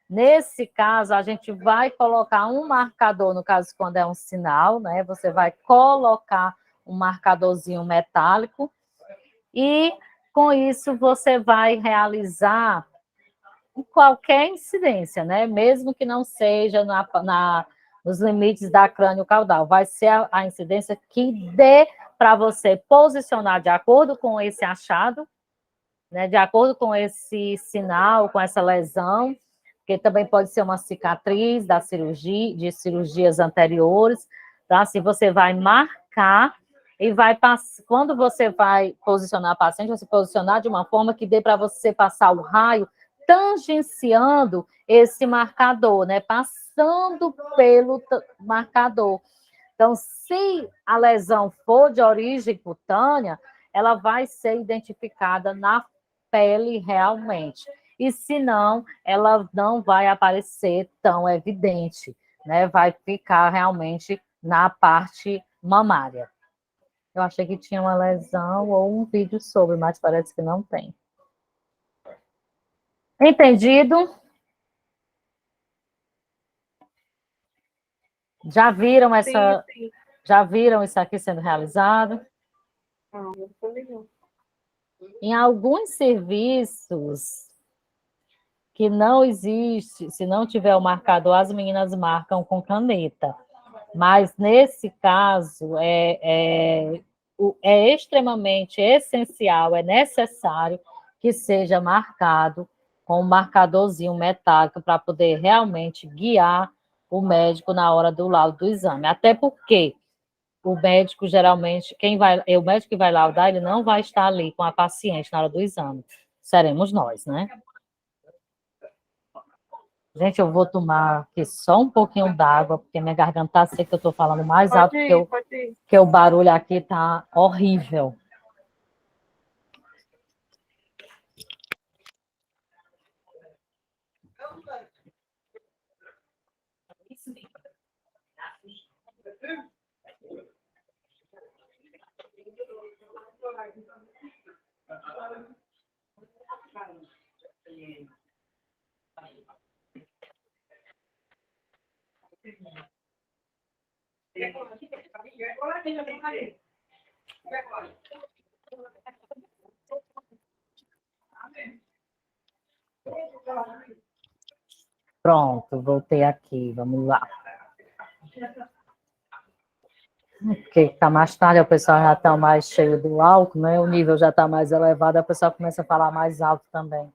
Nesse caso, a gente vai colocar um marcador, no caso, quando é um sinal, né? Você vai colocar um marcadorzinho metálico e, com isso, você vai realizar qualquer incidência, né? Mesmo que não seja nos limites da crânio-caudal. Vai ser a incidência que dê para você posicionar de acordo com esse achado, né? De acordo com esse sinal, com essa lesão, que também pode ser uma cicatriz da cirurgia, de cirurgias anteriores, tá? Assim, você vai marcar e vai passar. Quando você vai posicionar a paciente, você posicionar de uma forma que dê para você passar o raio tangenciando esse marcador, né? Passando pelo marcador. Então, se a lesão for de origem cutânea, ela vai ser identificada na pele realmente. E se não, ela não vai aparecer tão evidente, né? Vai ficar realmente na parte mamária. Eu achei que tinha uma lesão ou um vídeo sobre, mas parece que não tem. Entendido? Já viram essa? Sim. Já viram isso aqui sendo realizado? Não, não tô ligando. Em alguns serviços que não existe, se não tiver o marcador, as meninas marcam com caneta. Mas nesse caso é extremamente essencial, é necessário que seja marcado com um marcadorzinho metálico para poder realmente guiar o médico na hora do laudo do exame. Até porque o médico geralmente, o médico que vai laudar, ele não vai estar ali com a paciente na hora do exame. Seremos nós, né? Gente, eu vou tomar aqui só um pouquinho d'água, porque minha garganta tá seca, eu estou falando mais alto, porque o barulho aqui está horrível. Pronto, voltei aqui, vamos lá. Porque está mais tarde, o pessoal já está mais cheio do álcool, né? O nível já está mais elevado, o pessoal começa a falar mais alto também.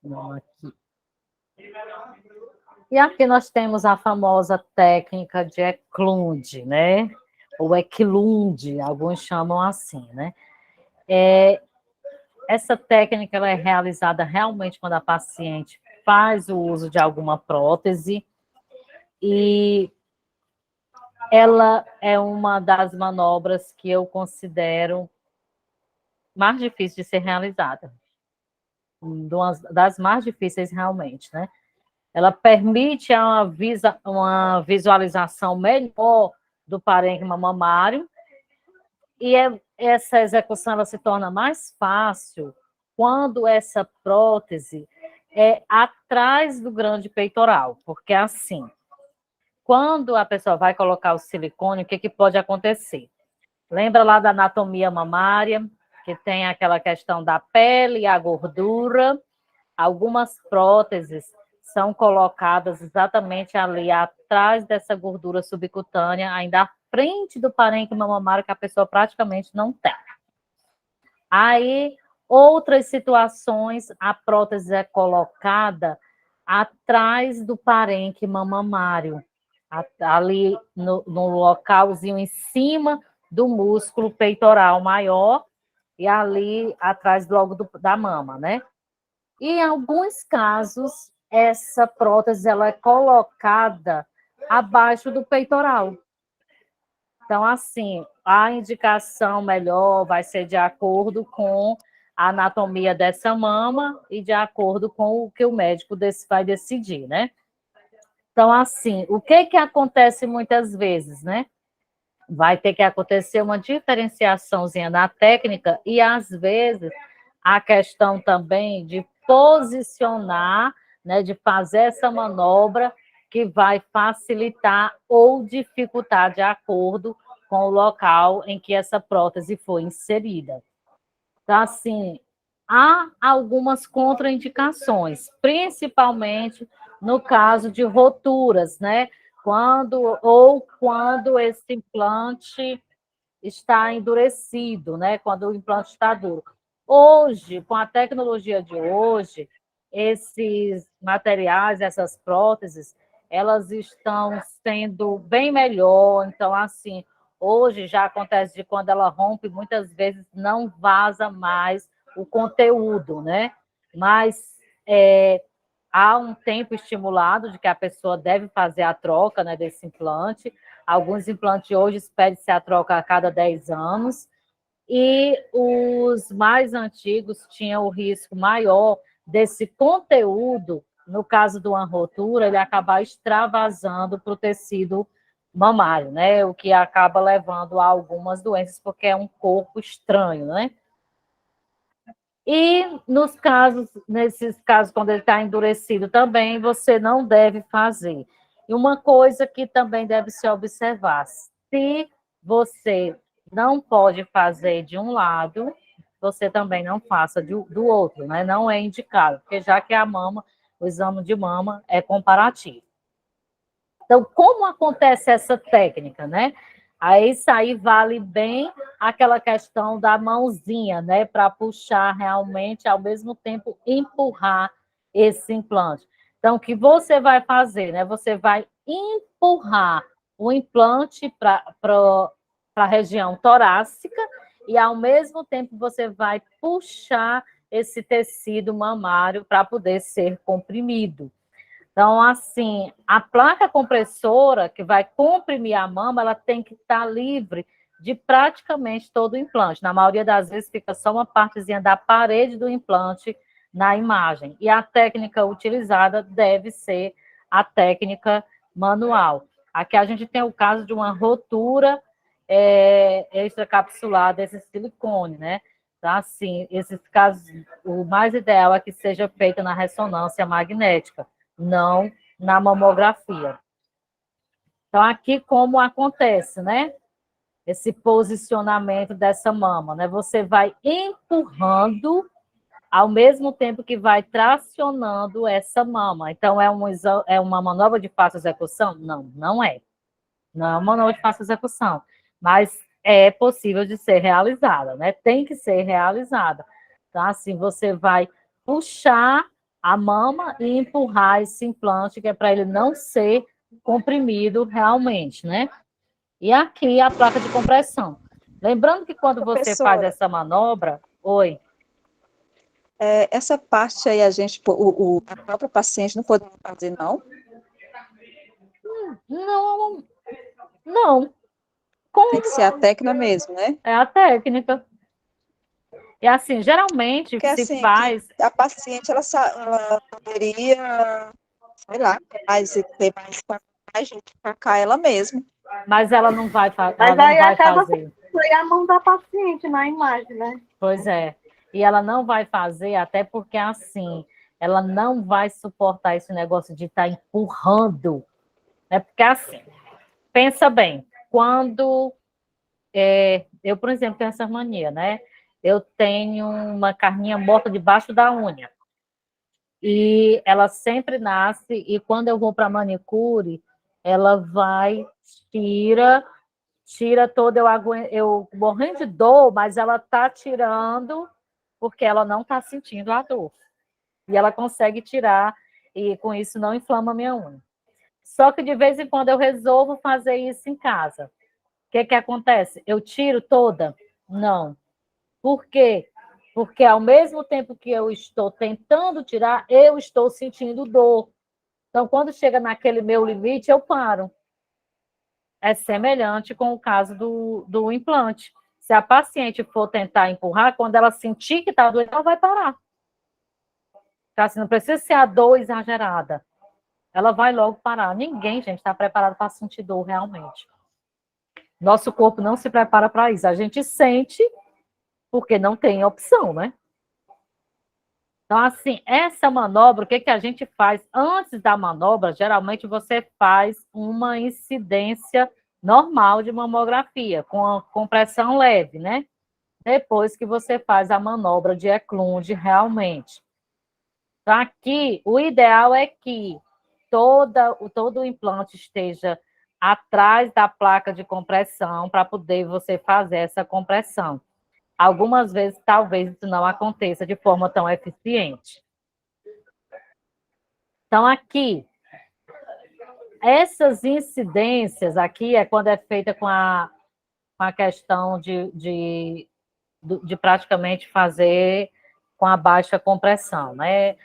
Não, aqui. E aqui nós temos a famosa técnica de Eklund, né? Ou Eklund, alguns chamam assim, né? Essa técnica ela é realizada realmente quando a paciente faz o uso de alguma prótese e ela é uma das manobras que eu considero mais difícil de ser realizada. Uma das mais difíceis realmente, né? Ela permite uma visualização melhor do parênquima mamário e essa execução ela se torna mais fácil quando essa prótese é atrás do grande peitoral, porque assim, quando a pessoa vai colocar o silicone, o que pode acontecer? Lembra lá da anatomia mamária, que tem aquela questão da pele e a gordura? Algumas próteses são colocadas exatamente ali atrás dessa gordura subcutânea, ainda à frente do parênquima mamário, que a pessoa praticamente não tem. Aí, outras situações, a prótese é colocada atrás do parênquima mamário, ali no localzinho em cima do músculo peitoral maior e ali atrás logo da mama, né? E em alguns casos, essa prótese ela é colocada abaixo do peitoral. Então, assim, a indicação melhor vai ser de acordo com a anatomia dessa mama e de acordo com o que o médico vai decidir, né? Então, assim, o que acontece muitas vezes, né? Vai ter que acontecer uma diferenciaçãozinha na técnica e, às vezes, a questão também de posicionar, né, de fazer essa manobra que vai facilitar ou dificultar de acordo com o local em que essa prótese foi inserida. Então, assim, há algumas contraindicações, principalmente no caso de roturas, né? Quando esse implante está endurecido, né? Quando o implante está duro. Hoje, com a tecnologia de hoje, esses materiais, essas próteses, elas estão sendo bem melhor. Então, assim, hoje já acontece de quando ela rompe, muitas vezes não vaza mais o conteúdo, né? Mas há um tempo estimulado de que a pessoa deve fazer a troca, né, desse implante. Alguns implantes hoje pede-se a troca a cada 10 anos. E os mais antigos tinham o risco maior desse conteúdo, no caso de uma rotura, ele acabar extravasando para o tecido mamário, né? O que acaba levando a algumas doenças, porque é um corpo estranho, né? E nesses casos, quando ele está endurecido também, você não deve fazer. E uma coisa que também deve se observar, se você não pode fazer de um lado, você também não faça do outro, né? Não é indicado, porque já que a mama, o exame de mama é comparativo. Então, como acontece essa técnica, né? Aí isso aí vale bem aquela questão da mãozinha, né? Para puxar realmente, ao mesmo tempo, empurrar esse implante. Então, o que você vai fazer, né? Você vai empurrar o implante para a região torácica e, ao mesmo tempo, você vai puxar esse tecido mamário para poder ser comprimido. Então, assim, a placa compressora que vai comprimir a mama, ela tem que estar livre de praticamente todo o implante. Na maioria das vezes fica só uma partezinha da parede do implante na imagem. E a técnica utilizada deve ser a técnica manual. Aqui a gente tem o caso de uma rotura extracapsular desse silicone, né? Então, assim, esses casos, o mais ideal é que seja feita na ressonância magnética, não na mamografia. Então, aqui como acontece, né? Esse posicionamento dessa mama, né? Você vai empurrando ao mesmo tempo que vai tracionando essa mama. Então, é uma manobra de fácil execução? Não, não é. Não é uma manobra de fácil execução, mas é possível de ser realizada, né? Tem que ser realizada. Então, assim, você vai puxar a mama e empurrar esse implante, que é para ele não ser comprimido realmente, né? E aqui a placa de compressão. Lembrando que quando você faz Professora, essa manobra... Oi. Essa parte aí, a própria paciente não pode fazer, não? Não, não. Como? Tem que ser a técnica mesmo, né? É a técnica. E assim, geralmente Porque se assim, que faz... a paciente, ela poderia, sei lá, ter mais coragem de atacar ela mesma. Mas ela não vai, ela Mas não aí vai acaba fazer. foi a mão da paciente na imagem, né? Pois é. E ela não vai fazer, até porque assim, ela não vai suportar esse negócio de estar empurrando. É porque assim, pensa bem, quando eu, por exemplo, tenho essa mania, né? Eu tenho uma carninha morta debaixo da unha. E ela sempre nasce, e quando eu vou para manicure, ela vai, tira toda, eu morrendo de dor, mas ela está tirando porque ela não está sentindo a dor. E ela consegue tirar, e com isso não inflama a minha unha. Só que de vez em quando eu resolvo fazer isso em casa. O que acontece? Eu tiro toda? Não. Por quê? Porque ao mesmo tempo que eu estou tentando tirar, eu estou sentindo dor. Então, quando chega naquele meu limite, eu paro. é semelhante com o caso do implante. Se a paciente for tentar empurrar, quando ela sentir que está doendo, ela vai parar. Então, assim, não precisa ser a dor exagerada. Ela vai logo parar. Ninguém, gente, está preparado para sentir dor realmente. Nosso corpo não se prepara para isso. A gente sente porque não tem opção, né? Então, assim, essa manobra, o que a gente faz? Antes da manobra, geralmente você faz uma incidência normal de mamografia, com a compressão leve, né? Depois que você faz a manobra de Eklund realmente. Então, aqui, o ideal é que todo o implante esteja atrás da placa de compressão para poder você fazer essa compressão. Algumas vezes, talvez isso não aconteça de forma tão eficiente. Então, aqui, essas incidências aqui é quando é feita com a questão de praticamente fazer com a baixa compressão, né?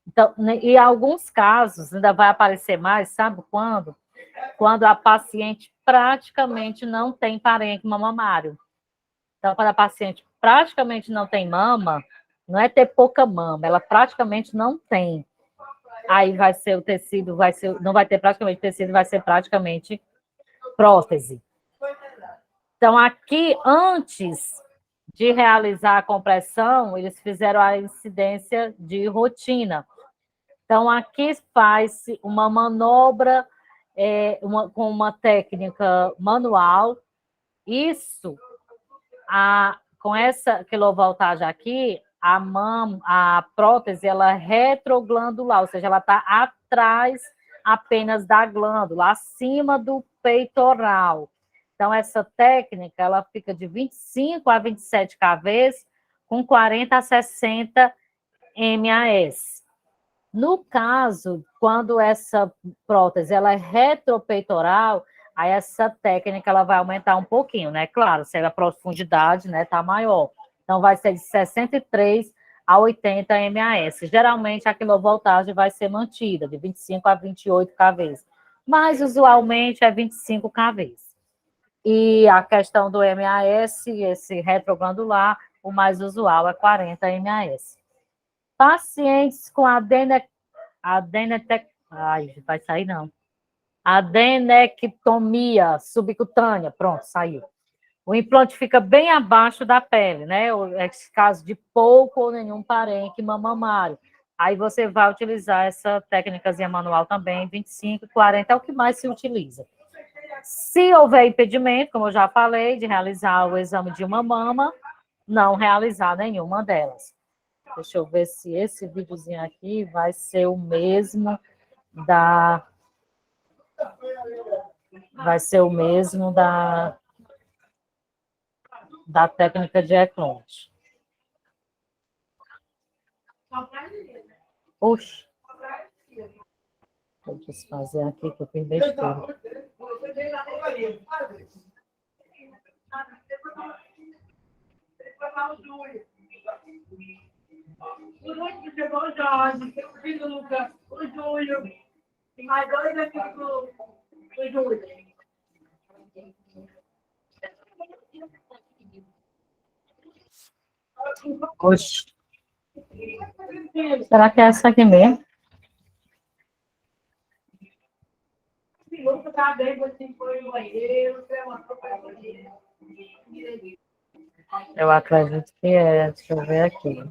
Então, em alguns casos, ainda vai aparecer mais, sabe quando? Quando a paciente praticamente não tem parênquima mamário. Então, quando a paciente praticamente não tem mama, não é ter pouca mama, ela praticamente não tem. Aí vai ser o tecido, não vai ter praticamente tecido, vai ser praticamente prótese. Então, aqui, antes de realizar a compressão, eles fizeram a incidência de rotina. Então, aqui faz-se uma manobra com uma técnica manual. Isso, com essa quilovoltagem aqui, a prótese ela é retroglandular, ou seja, ela está atrás apenas da glândula, acima do peitoral. Então, essa técnica ela fica de 25 a 27 kVs, com 40 a 60 MAS. No caso, quando essa prótese ela é retropeitoral, aí essa técnica ela vai aumentar um pouquinho, né? Claro, se a profundidade, né, tá maior. Então, vai ser de 63 a 80 MAS. Geralmente, a quilovoltagem vai ser mantida, de 25 a 28 kVs. Mas, usualmente, é 25 kVs. E a questão do MAS, esse retroglandular, o mais usual é 40 MAS. Pacientes com adenectomia subcutânea, pronto, saiu. O implante fica bem abaixo da pele, né? Esse caso de pouco ou nenhum parênquima mamário. Aí você vai utilizar essa técnicazinha manual também, 25 e 40 é o que mais se utiliza. Se houver impedimento, como eu já falei, de realizar o exame de uma mama, não realizar nenhuma delas. Deixa eu ver se esse videozinho aqui vai ser o mesmo da técnica de Eklund. Oxe. Vou desfazer aqui que eu fiz besteira. O Lúcio chegou, o Jorge, o filho Lucas, o Júlio, e mais dois aqui do Júlio. Oxe. Será que é essa aqui mesmo? O Lucas tá bem, você foi no banheiro, levantou para o banheiro. Eu acredito que é. Deixa eu ver aqui.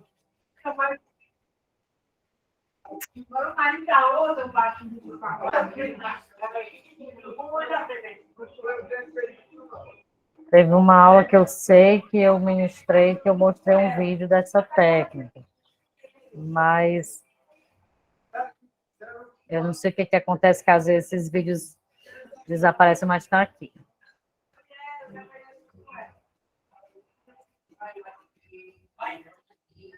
Teve uma aula que eu sei que eu ministrei, que eu mostrei um vídeo dessa técnica. Mas eu não sei o que acontece, que às vezes esses vídeos desaparecem, mas está aqui.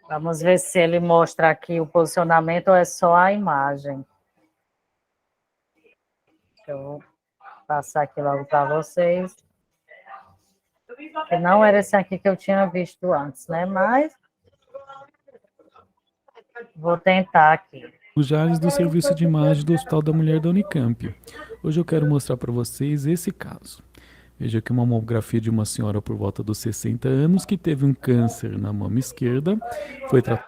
Vamos ver se ele mostra aqui o posicionamento ou é só a imagem. Deixa eu passar aqui logo para vocês. Que não era esse aqui que eu tinha visto antes, né? Mas vou tentar aqui. Os Jales do Serviço de Imagem do Hospital da Mulher da Unicamp. Hoje eu quero mostrar para vocês esse caso. Veja aqui uma mamografia de uma senhora por volta dos 60 anos que teve um câncer na mama esquerda, foi tratada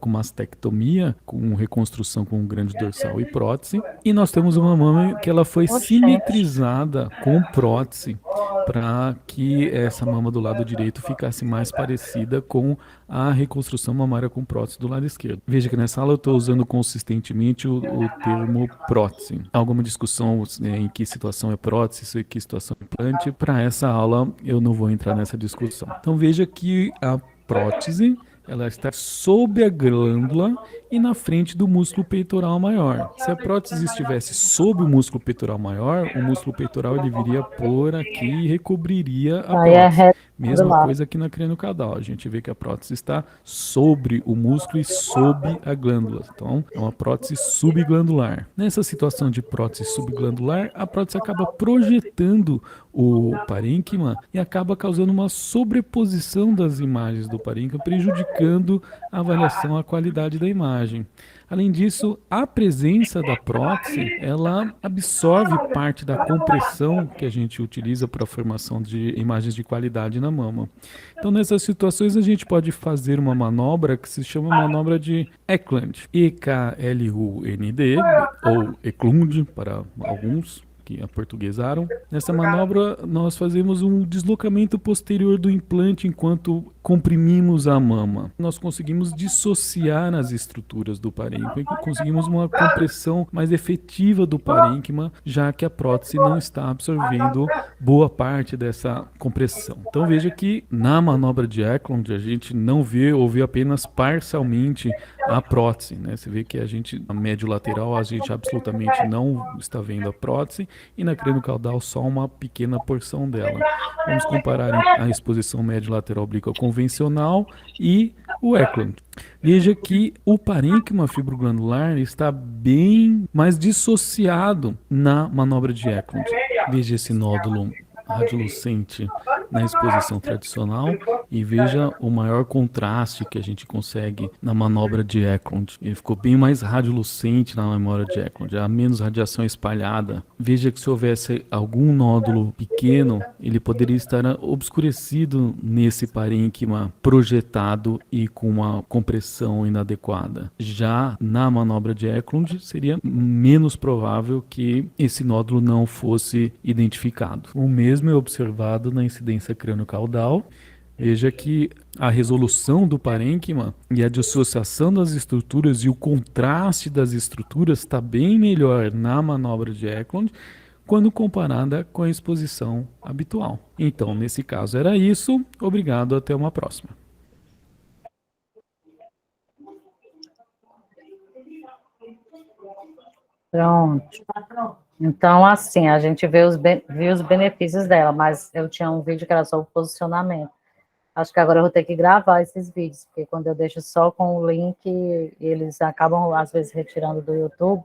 com mastectomia, com reconstrução com grande dorsal e prótese. E nós temos uma mama que ela foi simetrizada com prótese para que essa mama do lado direito ficasse mais parecida com a reconstrução mamária com prótese do lado esquerdo. Veja que nessa aula eu estou usando consistentemente o termo prótese. Há alguma discussão em que situação é prótese, em que situação é implante? Para essa aula eu não vou entrar nessa discussão. Então veja que a prótese ela está sob a glândula e na frente do músculo peitoral maior. Se a prótese estivesse sob o músculo peitoral maior, o músculo peitoral ele viria por aqui e recobriria a prótese. Mesma coisa aqui na craniocaudal. A gente vê que a prótese está sobre o músculo e sob a glândula. Então, é uma prótese subglandular. Nessa situação de prótese subglandular, a prótese acaba projetando o parênquima e acaba causando uma sobreposição das imagens do parênquima, prejudicando a avaliação, a qualidade da imagem. Além disso, a presença da prótese, ela absorve parte da compressão que a gente utiliza para a formação de imagens de qualidade na mama. Então, nessas situações, a gente pode fazer uma manobra que se chama manobra de Eklund, E-K-L-U-N-D, ou Eklund para alguns que aportuguesaram. Nessa manobra, nós fazemos um deslocamento posterior do implante enquanto comprimimos a mama. Nós conseguimos dissociar as estruturas do parênquima e conseguimos uma compressão mais efetiva do parênquima, já que a prótese não está absorvendo boa parte dessa compressão. Então veja que na manobra de Eklund a gente não vê ou vê apenas parcialmente a prótese, né? Você vê que a gente, na médio lateral, a gente absolutamente não está vendo a prótese e na craniocaudal só uma pequena porção dela. Vamos comparar a exposição médio lateral oblíqua convencional e o Eklund. Veja que o parênquima fibroglandular está bem mais dissociado na manobra de Eklund. Veja esse nódulo radiolucente na exposição tradicional e veja o maior contraste que a gente consegue na manobra de Eklund. Ele ficou bem mais radiolucente na manobra de Eklund, há menos radiação espalhada. Veja que se houvesse algum nódulo pequeno, ele poderia estar obscurecido nesse parênquima projetado e com uma compressão inadequada. Já na manobra de Eklund, seria menos provável que esse nódulo não fosse identificado. O mesmo é observado na incidência craniocaudal. Veja que a resolução do parênquima e a dissociação das estruturas e o contraste das estruturas está bem melhor na manobra de Eklund quando comparada com a exposição habitual. Então, nesse caso era isso. Obrigado, até uma próxima. Pronto. Então, assim, a gente vê viu os benefícios dela, mas eu tinha um vídeo que era só o posicionamento. Acho que agora eu vou ter que gravar esses vídeos, porque quando eu deixo só com o link, eles acabam, às vezes, retirando do YouTube,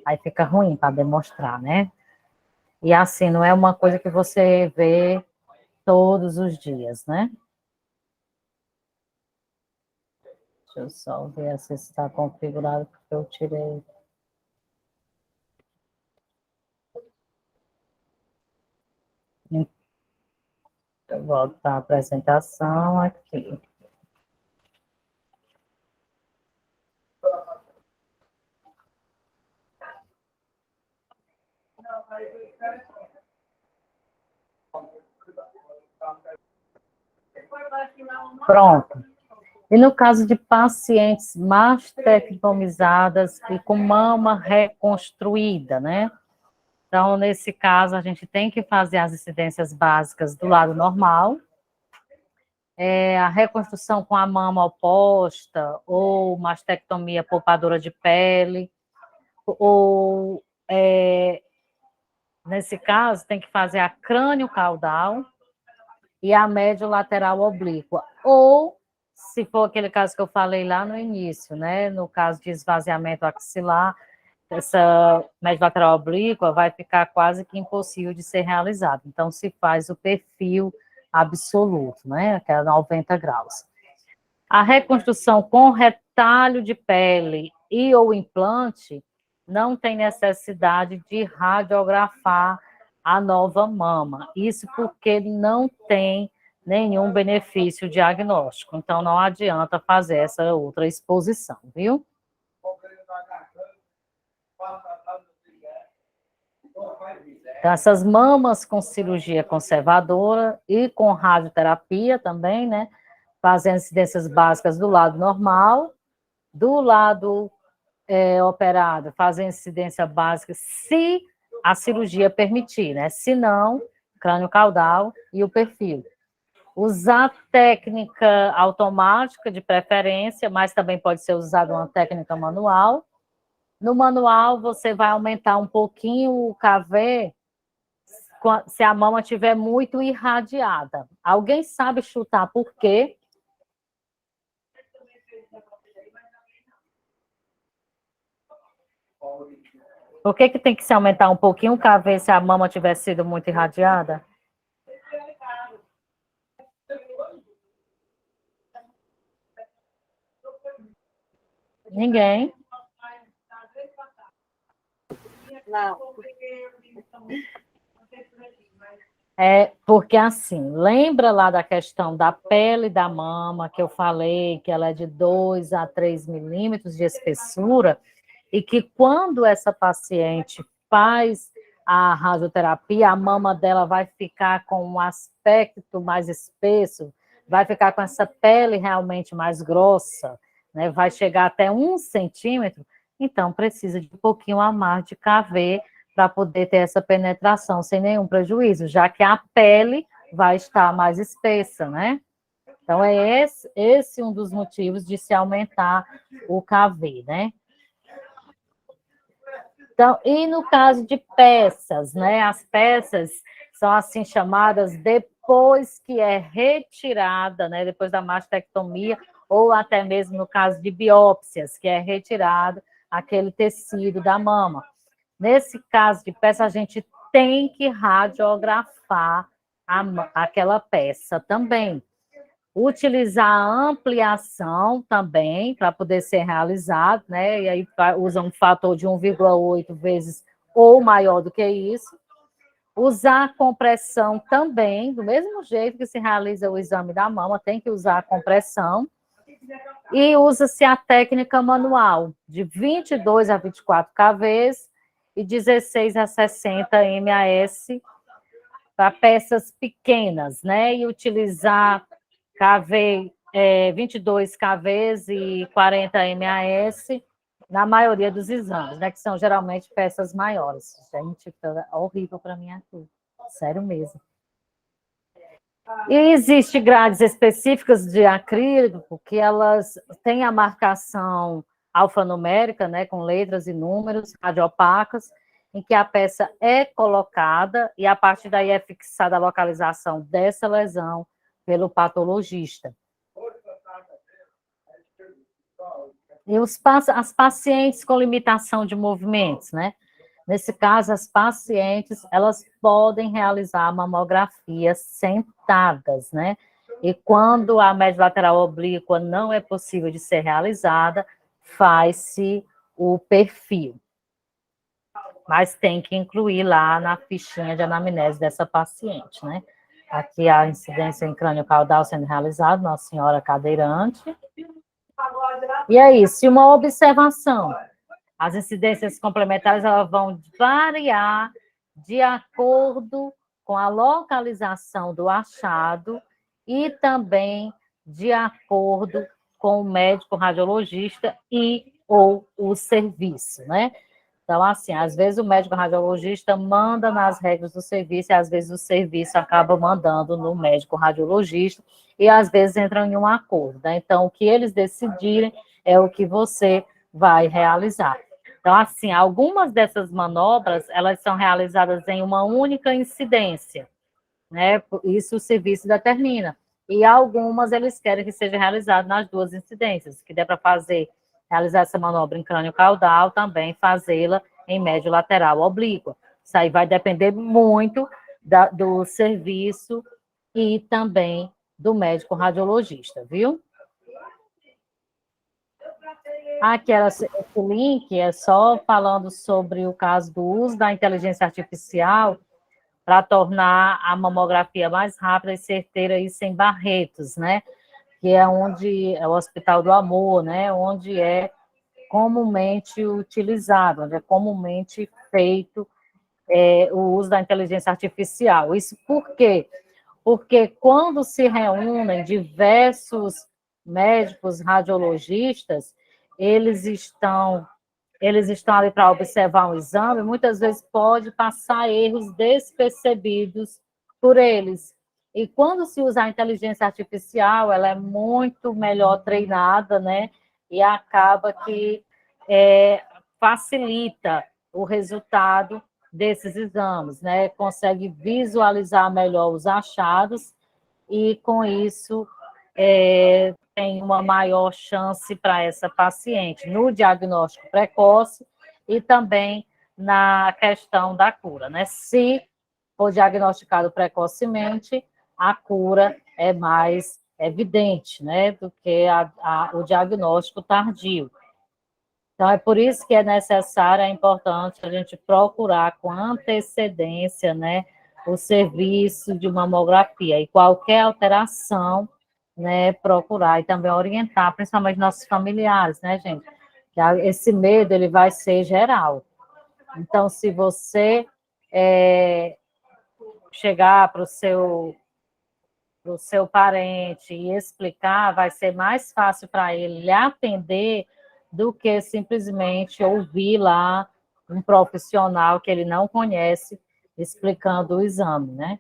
aí fica ruim para demonstrar, né? E assim, não é uma coisa que você vê todos os dias, né? Deixa eu só ver se está configurado, porque eu tirei. Eu volto para a apresentação aqui. Pronto. E no caso de pacientes mastectomizadas e com mama reconstruída, né? Então, nesse caso, a gente tem que fazer as incidências básicas do lado normal, a reconstrução com a mama oposta, ou mastectomia poupadora de pele, ou, nesse caso, tem que fazer a crânio-caudal e a médio-lateral oblíqua, ou, se for aquele caso que eu falei lá no início, né, no caso de esvaziamento axilar, essa médio lateral oblíqua vai ficar quase que impossível de ser realizado. Então, se faz o perfil absoluto, né, que é 90 graus. A reconstrução com retalho de pele e ou implante, não tem necessidade de radiografar a nova mama. Isso porque não tem nenhum benefício diagnóstico. Então, não adianta fazer essa outra exposição, viu? Então, essas mamas com cirurgia conservadora e com radioterapia também, né? Fazendo incidências básicas do lado normal, do lado operado, fazer incidência básica, se a cirurgia permitir, né? Se não, crânio caudal e o perfil. Usar técnica automática de preferência, mas também pode ser usada uma técnica manual. No manual, você vai aumentar um pouquinho o KV se a mama estiver muito irradiada. Alguém sabe chutar por quê? Por que tem que se aumentar um pouquinho o KV se a mama tiver sido muito irradiada? Ninguém? Não. Porque assim, lembra lá da questão da pele da mama, que eu falei que ela é de 2 a 3 milímetros de espessura, e que quando essa paciente faz a radioterapia, a mama dela vai ficar com um aspecto mais espesso, vai ficar com essa pele realmente mais grossa, né? Vai chegar até 1 centímetro, então precisa de um pouquinho a mais de KV para poder ter essa penetração sem nenhum prejuízo, já que a pele vai estar mais espessa, né? Então, é esse um dos motivos de se aumentar o KV, né? Então, e no caso de peças, né? As peças são assim chamadas depois que é retirada, né? Depois da mastectomia, ou até mesmo no caso de biópsias, que é retirado aquele tecido da mama. Nesse caso de peça, a gente tem que radiografar aquela peça também. Utilizar a ampliação também, para poder ser realizado, né? E aí usa um fator de 1,8 vezes ou maior do que isso. Usar a compressão também, do mesmo jeito que se realiza o exame da mama, tem que usar a compressão. E usa-se a técnica manual, de 22 a 24 kVs e 16 a 60 MAS para peças pequenas, né? E utilizar KV, 22 KVs e 40 MAS na maioria dos exames, né? Que são geralmente peças maiores. Gente, tá horrível para mim aqui. Sério mesmo. E existem grades específicas de acrílico que elas têm a marcação alfanumérica, né, com letras e números radioopacas, em que a peça é colocada e a partir daí é fixada a localização dessa lesão pelo patologista. E as pacientes com limitação de movimentos, né? Nesse caso, as pacientes, elas podem realizar a mamografia sentadas, né? E quando a média lateral oblíqua não é possível de ser realizada, faz-se o perfil. Mas tem que incluir lá na fichinha de anamnese dessa paciente, né? Aqui a incidência em crânio caudal sendo realizada, Nossa Senhora cadeirante. E é isso, e uma observação. As incidências complementares elas vão variar de acordo com a localização do achado e também de acordo com o médico radiologista e ou o serviço, né? Então, assim, às vezes o médico radiologista manda nas regras do serviço e às vezes o serviço acaba mandando no médico radiologista e às vezes entram em um acordo, né? Então, o que eles decidirem é o que você vai realizar. Então, assim, algumas dessas manobras, elas são realizadas em uma única incidência, né? Isso o serviço determina. E algumas eles querem que seja realizado nas 2 incidências, que der para realizar essa manobra em crânio caudal, também fazê-la em médio lateral oblíqua. Isso aí vai depender muito do serviço e também do médico radiologista, viu? Esse link é só falando sobre o caso do uso da inteligência artificial para tornar a mamografia mais rápida e certeira e sem barretos, né? Que é onde é o Hospital do Amor, né? Onde é comumente utilizado, onde é comumente feito o uso da inteligência artificial. Isso por quê? Porque quando se reúnem diversos médicos radiologistas, eles estão ali para observar um exame, muitas vezes pode passar erros despercebidos por eles. E quando se usa a inteligência artificial, ela é muito melhor treinada, né? E acaba que facilita o resultado desses exames, né? Consegue visualizar melhor os achados e, com isso, tem uma maior chance para essa paciente no diagnóstico precoce e também na questão da cura, né? Se for diagnosticado precocemente, a cura é mais evidente, né, do que o diagnóstico tardio. Então, é por isso que é necessário, é importante a gente procurar com antecedência, né, o serviço de mamografia e qualquer alteração, né, procurar e também orientar, principalmente nossos familiares, né, gente? Que esse medo, ele vai ser geral. Então, se você chegar para o seu parente e explicar, vai ser mais fácil para ele lhe atender do que simplesmente ouvir lá um profissional que ele não conhece explicando o exame, né?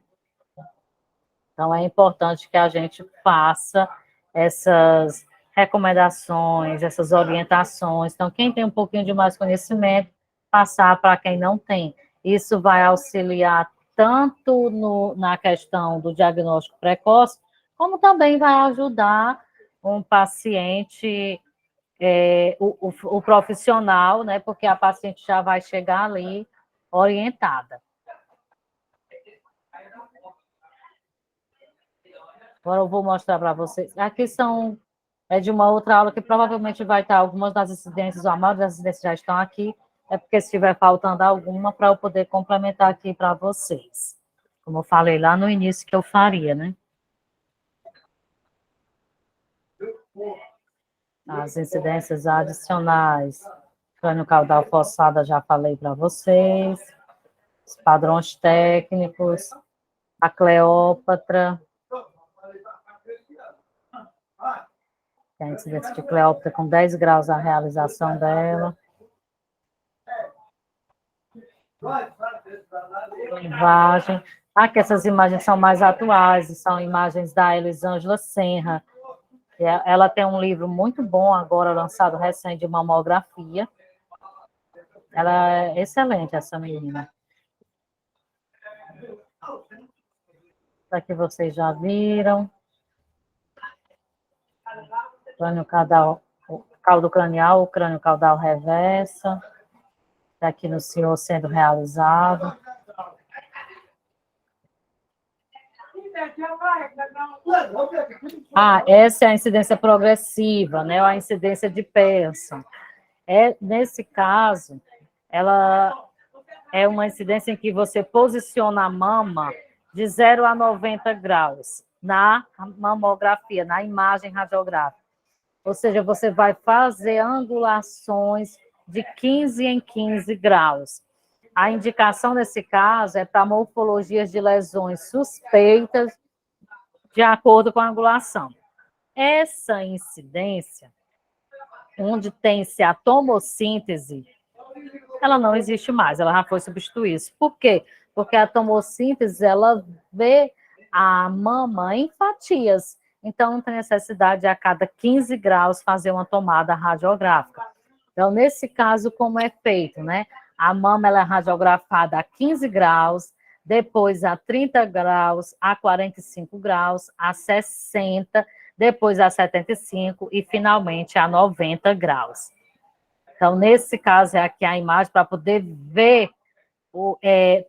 Então, é importante que a gente faça essas recomendações, essas orientações. Então, quem tem um pouquinho de mais conhecimento, passar para quem não tem. Isso vai auxiliar tanto na questão do diagnóstico precoce, como também vai ajudar um paciente, o profissional, né? Porque a paciente já vai chegar ali orientada. Agora eu vou mostrar para vocês. Aqui é de uma outra aula que provavelmente vai estar algumas das incidências, ou a maioria das incidências já estão aqui, é porque se estiver faltando alguma, para eu poder complementar aqui para vocês. Como eu falei lá no início que eu faria, né? As incidências adicionais. Crânio caudal forçada, já falei para vocês. Os padrões técnicos. A Cleópatra. A incidência de Cleópatra com 10 graus a realização dela. Imagem. Aqui essas imagens são mais atuais, são imagens da Elisângela Senra. Ela tem um livro muito bom agora, lançado recente, de mamografia. Ela é excelente, essa menina. Aqui vocês já viram. Crânio caudal, caldo cranial, o crânio caudal reversa. Aqui no senhor sendo realizado. Essa é a incidência progressiva, né? Ou a incidência de Pearson. Nesse caso, ela é uma incidência em que você posiciona a mama de 0 a 90 graus na mamografia, na imagem radiográfica. Ou seja, você vai fazer angulações de 15 em 15 graus. A indicação nesse caso é para morfologias de lesões suspeitas de acordo com a angulação. Essa incidência, onde tem-se a tomossíntese, ela não existe mais, ela já foi substituída. Por quê? Porque a tomossíntese, ela vê a mama em fatias, então não tem necessidade de a cada 15 graus fazer uma tomada radiográfica. Então, nesse caso, como é feito, né? A mama ela é radiografada a 15 graus, depois a 30 graus, a 45 graus, a 60, depois a 75 e, finalmente, a 90 graus. Então, nesse caso, é aqui a imagem para poder ver,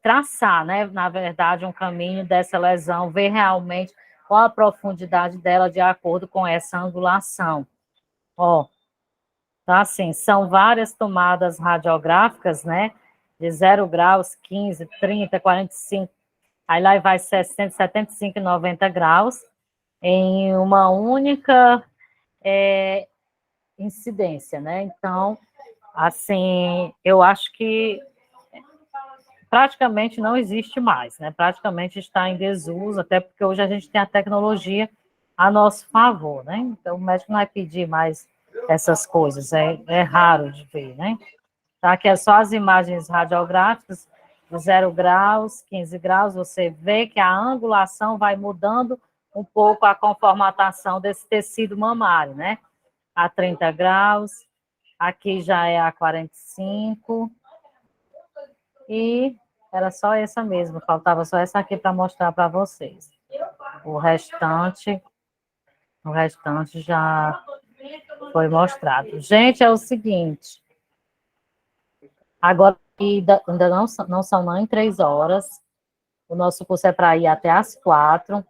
traçar, né, na verdade, um caminho dessa lesão, ver realmente qual a profundidade dela de acordo com essa angulação. Ó, Então, assim, são várias tomadas radiográficas, né? De 0 graus, 15, 30, 45, aí lá vai 60, 75 e 90 graus, em uma única incidência, né? Então, assim, eu acho que praticamente não existe mais, né? Praticamente está em desuso, até porque hoje a gente tem a tecnologia a nosso favor, né? Então, o médico não vai pedir mais essas coisas, é raro de ver, né? Tá? Aqui é só as imagens radiográficas, de 0 graus, 15 graus, você vê que a angulação vai mudando um pouco a conformatação desse tecido mamário, né? A 30 graus, aqui já é a 45, e era só essa mesmo, faltava só essa aqui para mostrar para vocês. O restante já foi mostrado. Gente, é o seguinte, agora ainda não são nem 3 horas, o nosso curso é para ir até às 4,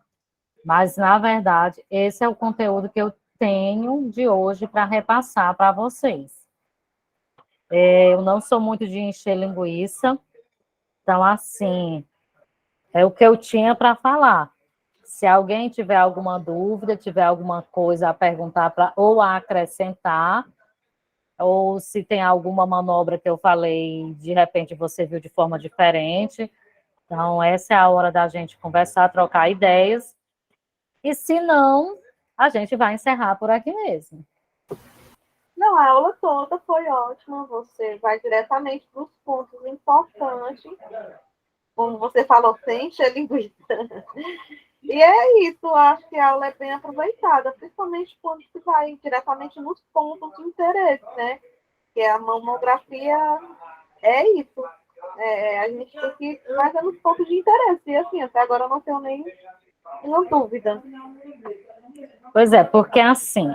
mas, na verdade, esse é o conteúdo que eu tenho de hoje para repassar para vocês. Eu não sou muito de encher linguiça, então, assim, é o que eu tinha para falar. Se alguém tiver alguma dúvida, tiver alguma coisa a perguntar ou a acrescentar, ou se tem alguma manobra que eu falei, de repente você viu de forma diferente, então essa é a hora da gente conversar, trocar ideias, e se não, a gente vai encerrar por aqui mesmo. Não, a aula toda foi ótima, você vai diretamente para os pontos importantes, como você falou, sem encher linguiça. E é isso, acho que a aula é bem aproveitada, principalmente quando se vai diretamente nos pontos de interesse, né? Que a mamografia é isso. A gente tem que ir mais nos pontos de interesse. E assim, até agora eu não tenho nenhuma dúvida. Pois é, porque assim,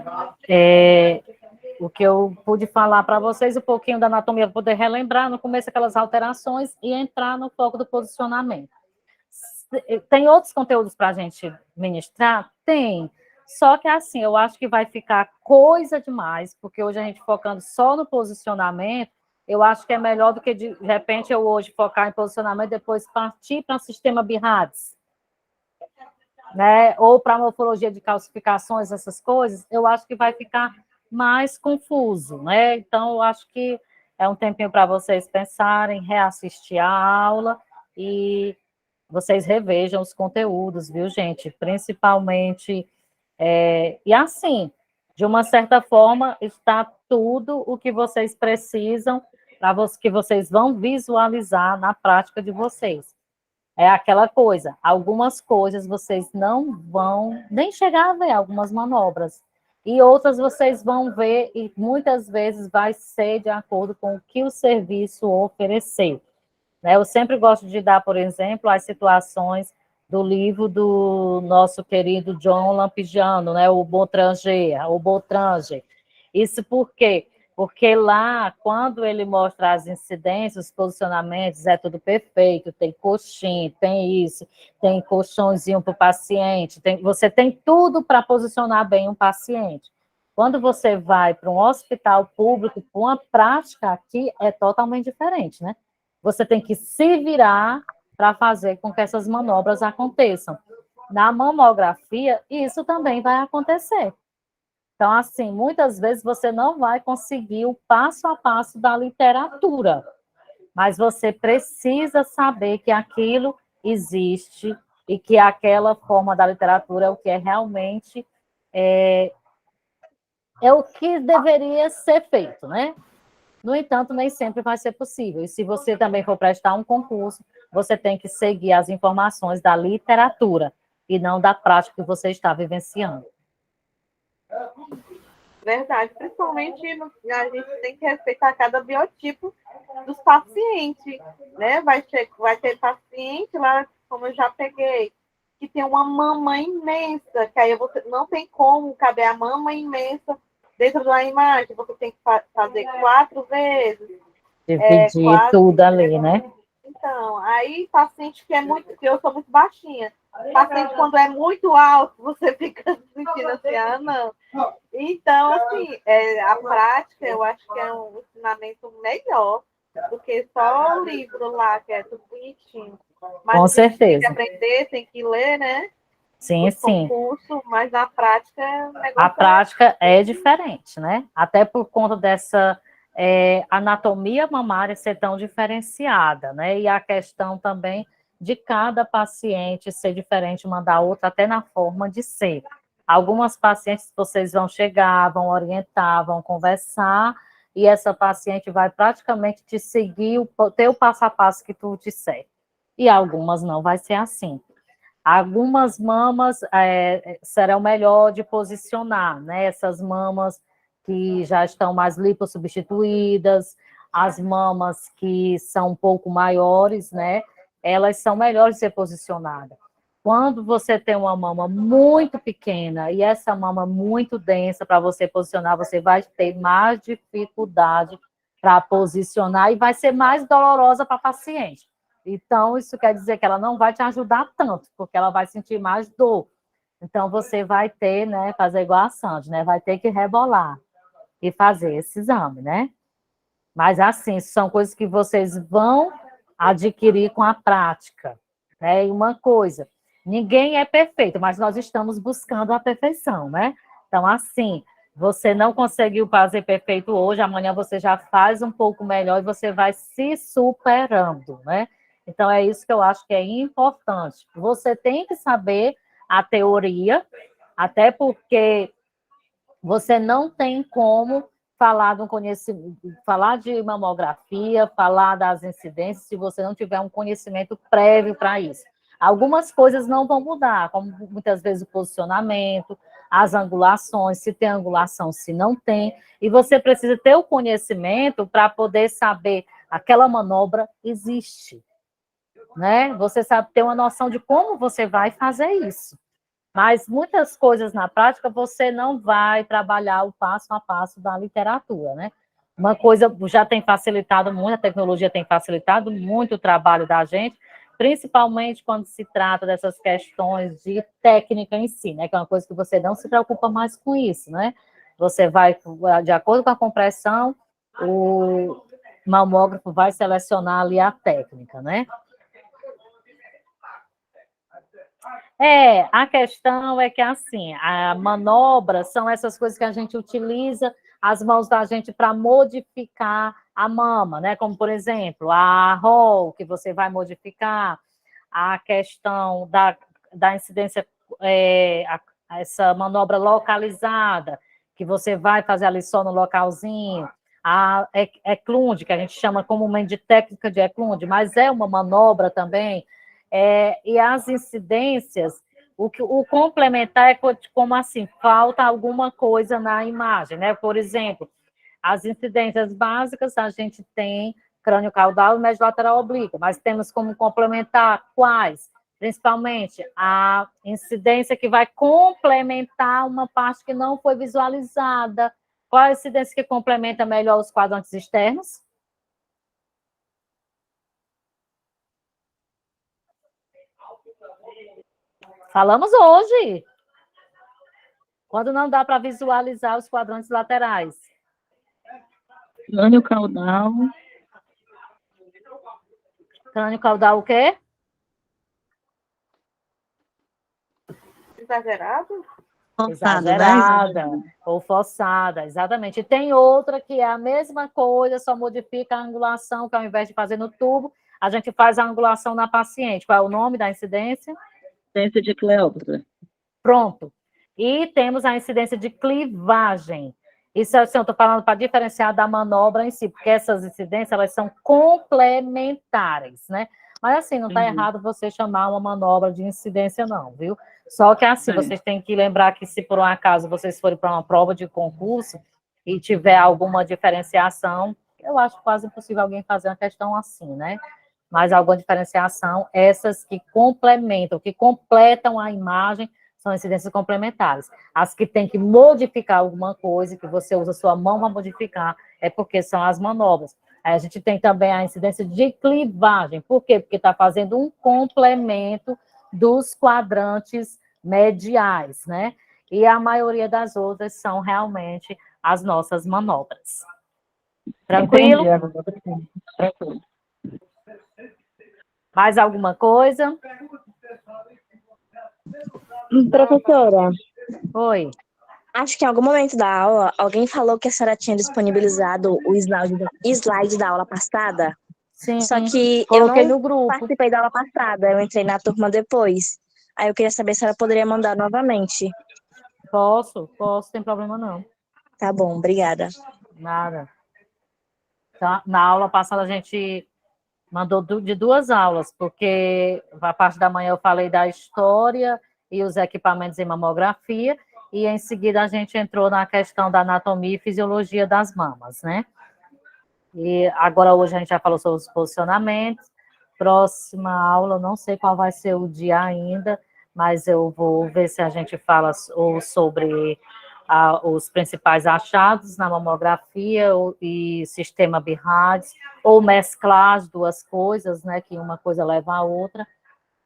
o que eu pude falar para vocês, um pouquinho da anatomia, para poder relembrar no começo aquelas alterações e entrar no foco do posicionamento. Tem outros conteúdos para a gente ministrar? Tem. Só que assim, eu acho que vai ficar coisa demais, porque hoje a gente focando só no posicionamento, eu acho que é melhor do que, de repente, eu hoje focar em posicionamento e depois partir para o sistema BIRADS, né? Ou para morfologia de calcificações, essas coisas, eu acho que vai ficar mais confuso, né? Então, eu acho que é um tempinho para vocês pensarem, reassistir a aula e vocês revejam os conteúdos, viu, gente? Principalmente, e assim, de uma certa forma, está tudo o que vocês precisam, que vocês vão visualizar na prática de vocês. É aquela coisa, algumas coisas vocês não vão nem chegar a ver, algumas manobras, e outras vocês vão ver, e muitas vezes vai ser de acordo com o que o serviço oferecer. Eu sempre gosto de dar, por exemplo, as situações do livro do nosso querido John Lampigiano, né, o Bottranger. Isso por quê? Porque lá, quando ele mostra as incidências, os posicionamentos, é tudo perfeito, tem coxinha, tem isso, tem colchãozinho para o paciente, você tem tudo para posicionar bem um paciente. Quando você vai para um hospital público, com a prática aqui é totalmente diferente, né? Você tem que se virar para fazer com que essas manobras aconteçam. Na mamografia, isso também vai acontecer. Então, assim, muitas vezes você não vai conseguir o passo a passo da literatura, mas você precisa saber que aquilo existe e que aquela forma da literatura é o que é realmente é o que deveria ser feito, né? No entanto, nem sempre vai ser possível. E se você também for prestar um concurso, você tem que seguir as informações da literatura e não da prática que você está vivenciando. Verdade. Principalmente, a gente tem que respeitar cada biotipo dos pacientes, né? Vai ter paciente lá, como eu já peguei, que tem uma mama imensa, que aí você não tem como caber a mama imensa dentro da imagem, você tem que fazer 4 vezes. Dividir tudo ali, né? Então, Aí, paciente que é muito, que eu sou muito baixinha. Paciente, quando é muito alto, você fica sentindo assim, ah, não. Então, assim, a prática, eu acho que é um ensinamento melhor do que só o livro lá, que é tudo bonitinho. Mas Com a gente tem que certeza. aprender, tem que ler, né? Sim, Os sim. concursos, mas na prática, o A negócio prática é diferente, né? Até por conta dessa anatomia mamária ser tão diferenciada, né? E a questão também de cada paciente ser diferente uma da outra, até na forma de ser. Algumas pacientes vocês vão chegar, vão orientar, vão conversar, e essa paciente vai praticamente te seguir o teu passo a passo que tu disser. E algumas não vai ser assim. Algumas mamas serão melhor de posicionar, né? Essas mamas que já estão mais lipossubstituídas, as mamas que são um pouco maiores, né? Elas são melhores de ser posicionadas. Quando você tem uma mama muito pequena e essa mama muito densa para você posicionar, você vai ter mais dificuldade para posicionar e vai ser mais dolorosa para a paciente. Então, isso quer dizer que ela não vai te ajudar tanto, porque ela vai sentir mais dor. Então, você vai ter, né, fazer igual a Sandy, né, vai ter que rebolar e fazer esse exame, né? Mas, assim, são coisas que vocês vão adquirir com a prática, né? E uma coisa, ninguém é perfeito, mas nós estamos buscando a perfeição, né? Então, assim, você não conseguiu fazer perfeito hoje, amanhã você já faz um pouco melhor e você vai se superando, né? Então, é isso que eu acho que é importante. Você tem que saber a teoria, até porque você não tem como falar do conhecimento, falar de mamografia, falar das incidências, se você não tiver um conhecimento prévio para isso. Algumas coisas não vão mudar, como muitas vezes o posicionamento, as angulações, se tem angulação, se não tem, e você precisa ter o conhecimento para poder saber aquela manobra existe, né? Você sabe ter uma noção de como você vai fazer isso. Mas muitas coisas na prática você não vai trabalhar o passo a passo da literatura, né? Uma coisa já tem facilitado muito, a tecnologia tem facilitado muito o trabalho da gente, principalmente quando se trata dessas questões de técnica em si, né? Que é uma coisa que você não se preocupa mais com isso, né? Você vai, de acordo com a compressão, o mamógrafo vai selecionar ali a técnica, né? A questão é que, assim, a manobra são essas coisas que a gente utiliza as mãos da gente para modificar a mama, né? Como, por exemplo, a roll, que você vai modificar, a questão da incidência, essa manobra localizada, que você vai fazer ali só no localzinho, a Eklund, que a gente chama comumente de técnica de Eklund, mas é uma manobra também. E as incidências, o complementar é como assim, falta alguma coisa na imagem, né? Por exemplo, as incidências básicas, a gente tem crânio caudal e médio lateral oblíquo, mas temos como complementar quais? Principalmente a incidência que vai complementar uma parte que não foi visualizada. Qual a incidência que complementa melhor os quadrantes externos? Falamos hoje. Quando não dá para visualizar os quadrantes laterais. Crânio caudal. Crânio caudal o quê? exagerado? Exagerada ou forçada, exatamente. E tem outra que é a mesma coisa, só modifica a angulação, que ao invés de fazer no tubo, a gente faz a angulação na paciente. Qual é o nome da incidência? Incidência de Cleópatra. Pronto. E temos a incidência de clivagem. Isso assim, eu estou falando para diferenciar da manobra em si, porque essas incidências elas são complementares, né? Mas assim, não está errado você chamar uma manobra de incidência, não, viu? Só que assim, vocês têm que lembrar que se por um acaso vocês forem para uma prova de concurso e tiver alguma diferenciação, eu acho quase impossível alguém fazer uma questão assim, né? Mas alguma diferenciação, essas que complementam, que completam a imagem, são incidências complementares. As que tem que modificar alguma coisa, que você usa sua mão para modificar, é porque são as manobras. Aí a gente tem também a incidência de clivagem. Por quê? Porque está fazendo um complemento dos quadrantes mediais, né? E a maioria das outras são realmente as nossas manobras. Tranquilo? Entendi agora. Tranquilo. Mais alguma coisa? Professora, Oi. acho que em algum momento da aula, alguém falou que a senhora tinha disponibilizado o slide da aula passada, Sim, só que eu coloquei não no grupo. participei da aula passada, eu entrei na turma depois. Aí eu queria saber se ela poderia mandar novamente. Posso, sem problema não. Tá bom, obrigada. Nada. Então, na aula passada a gente mandou de 2 aulas, porque a parte da manhã eu falei da história e os equipamentos em mamografia, e em seguida a gente entrou na questão da anatomia e fisiologia das mamas, né? E agora hoje a gente já falou sobre os posicionamentos. Próxima aula, não sei qual vai ser o dia ainda, mas eu vou ver se a gente fala sobre os principais achados na mamografia e sistema BIRADS, ou mesclar as duas coisas, né, que uma coisa leva a outra,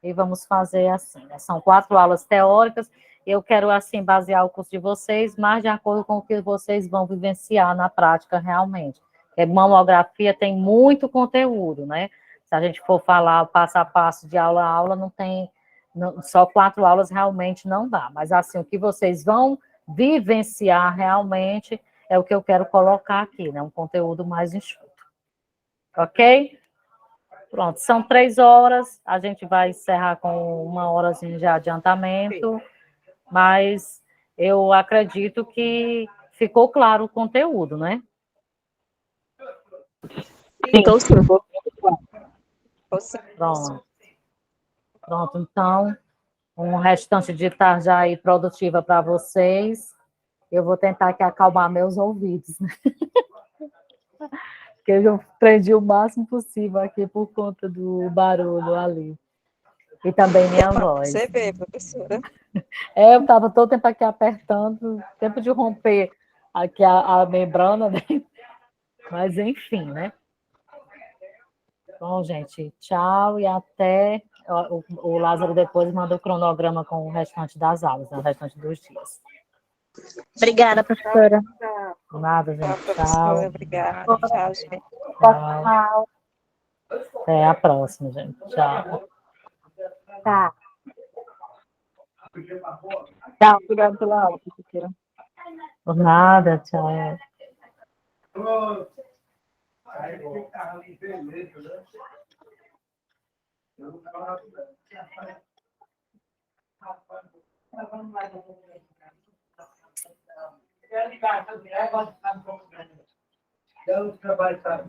e vamos fazer assim, né? São 4 aulas teóricas, eu quero, assim, basear o curso de vocês, mais de acordo com o que vocês vão vivenciar na prática realmente. Porque mamografia tem muito conteúdo, né? Se a gente for falar passo a passo de aula a aula, não tem, só 4 aulas realmente não dá, mas assim, o que vocês vão vivenciar realmente é o que eu quero colocar aqui, né? Um conteúdo mais enxuto. Ok? Pronto, são 3 horas, a gente vai encerrar com 1 horazinha de adiantamento, mas eu acredito que ficou claro o conteúdo, né? Ficou sim. Pronto. Pronto, então, um restante de tarde aí produtiva para vocês. Eu vou tentar aqui acalmar meus ouvidos, né? Porque eu prendi o máximo possível aqui por conta do barulho ali. E também minha voz. Você vê, professora. Eu estava todo tempo aqui apertando, tempo de romper aqui a membrana, né? Mas enfim, né? Bom, gente, tchau e até. O Lázaro depois manda o cronograma com o restante das aulas, né? O restante dos dias. Obrigada, professora. Nada, Tchau, gente. professora. Tchau. Obrigada. Tchau, gente. Tchau. Até a próxima, gente. Tchau. Tá. Tchau, obrigada pela aula, professora. Por nada, tchau. Deu trabalho para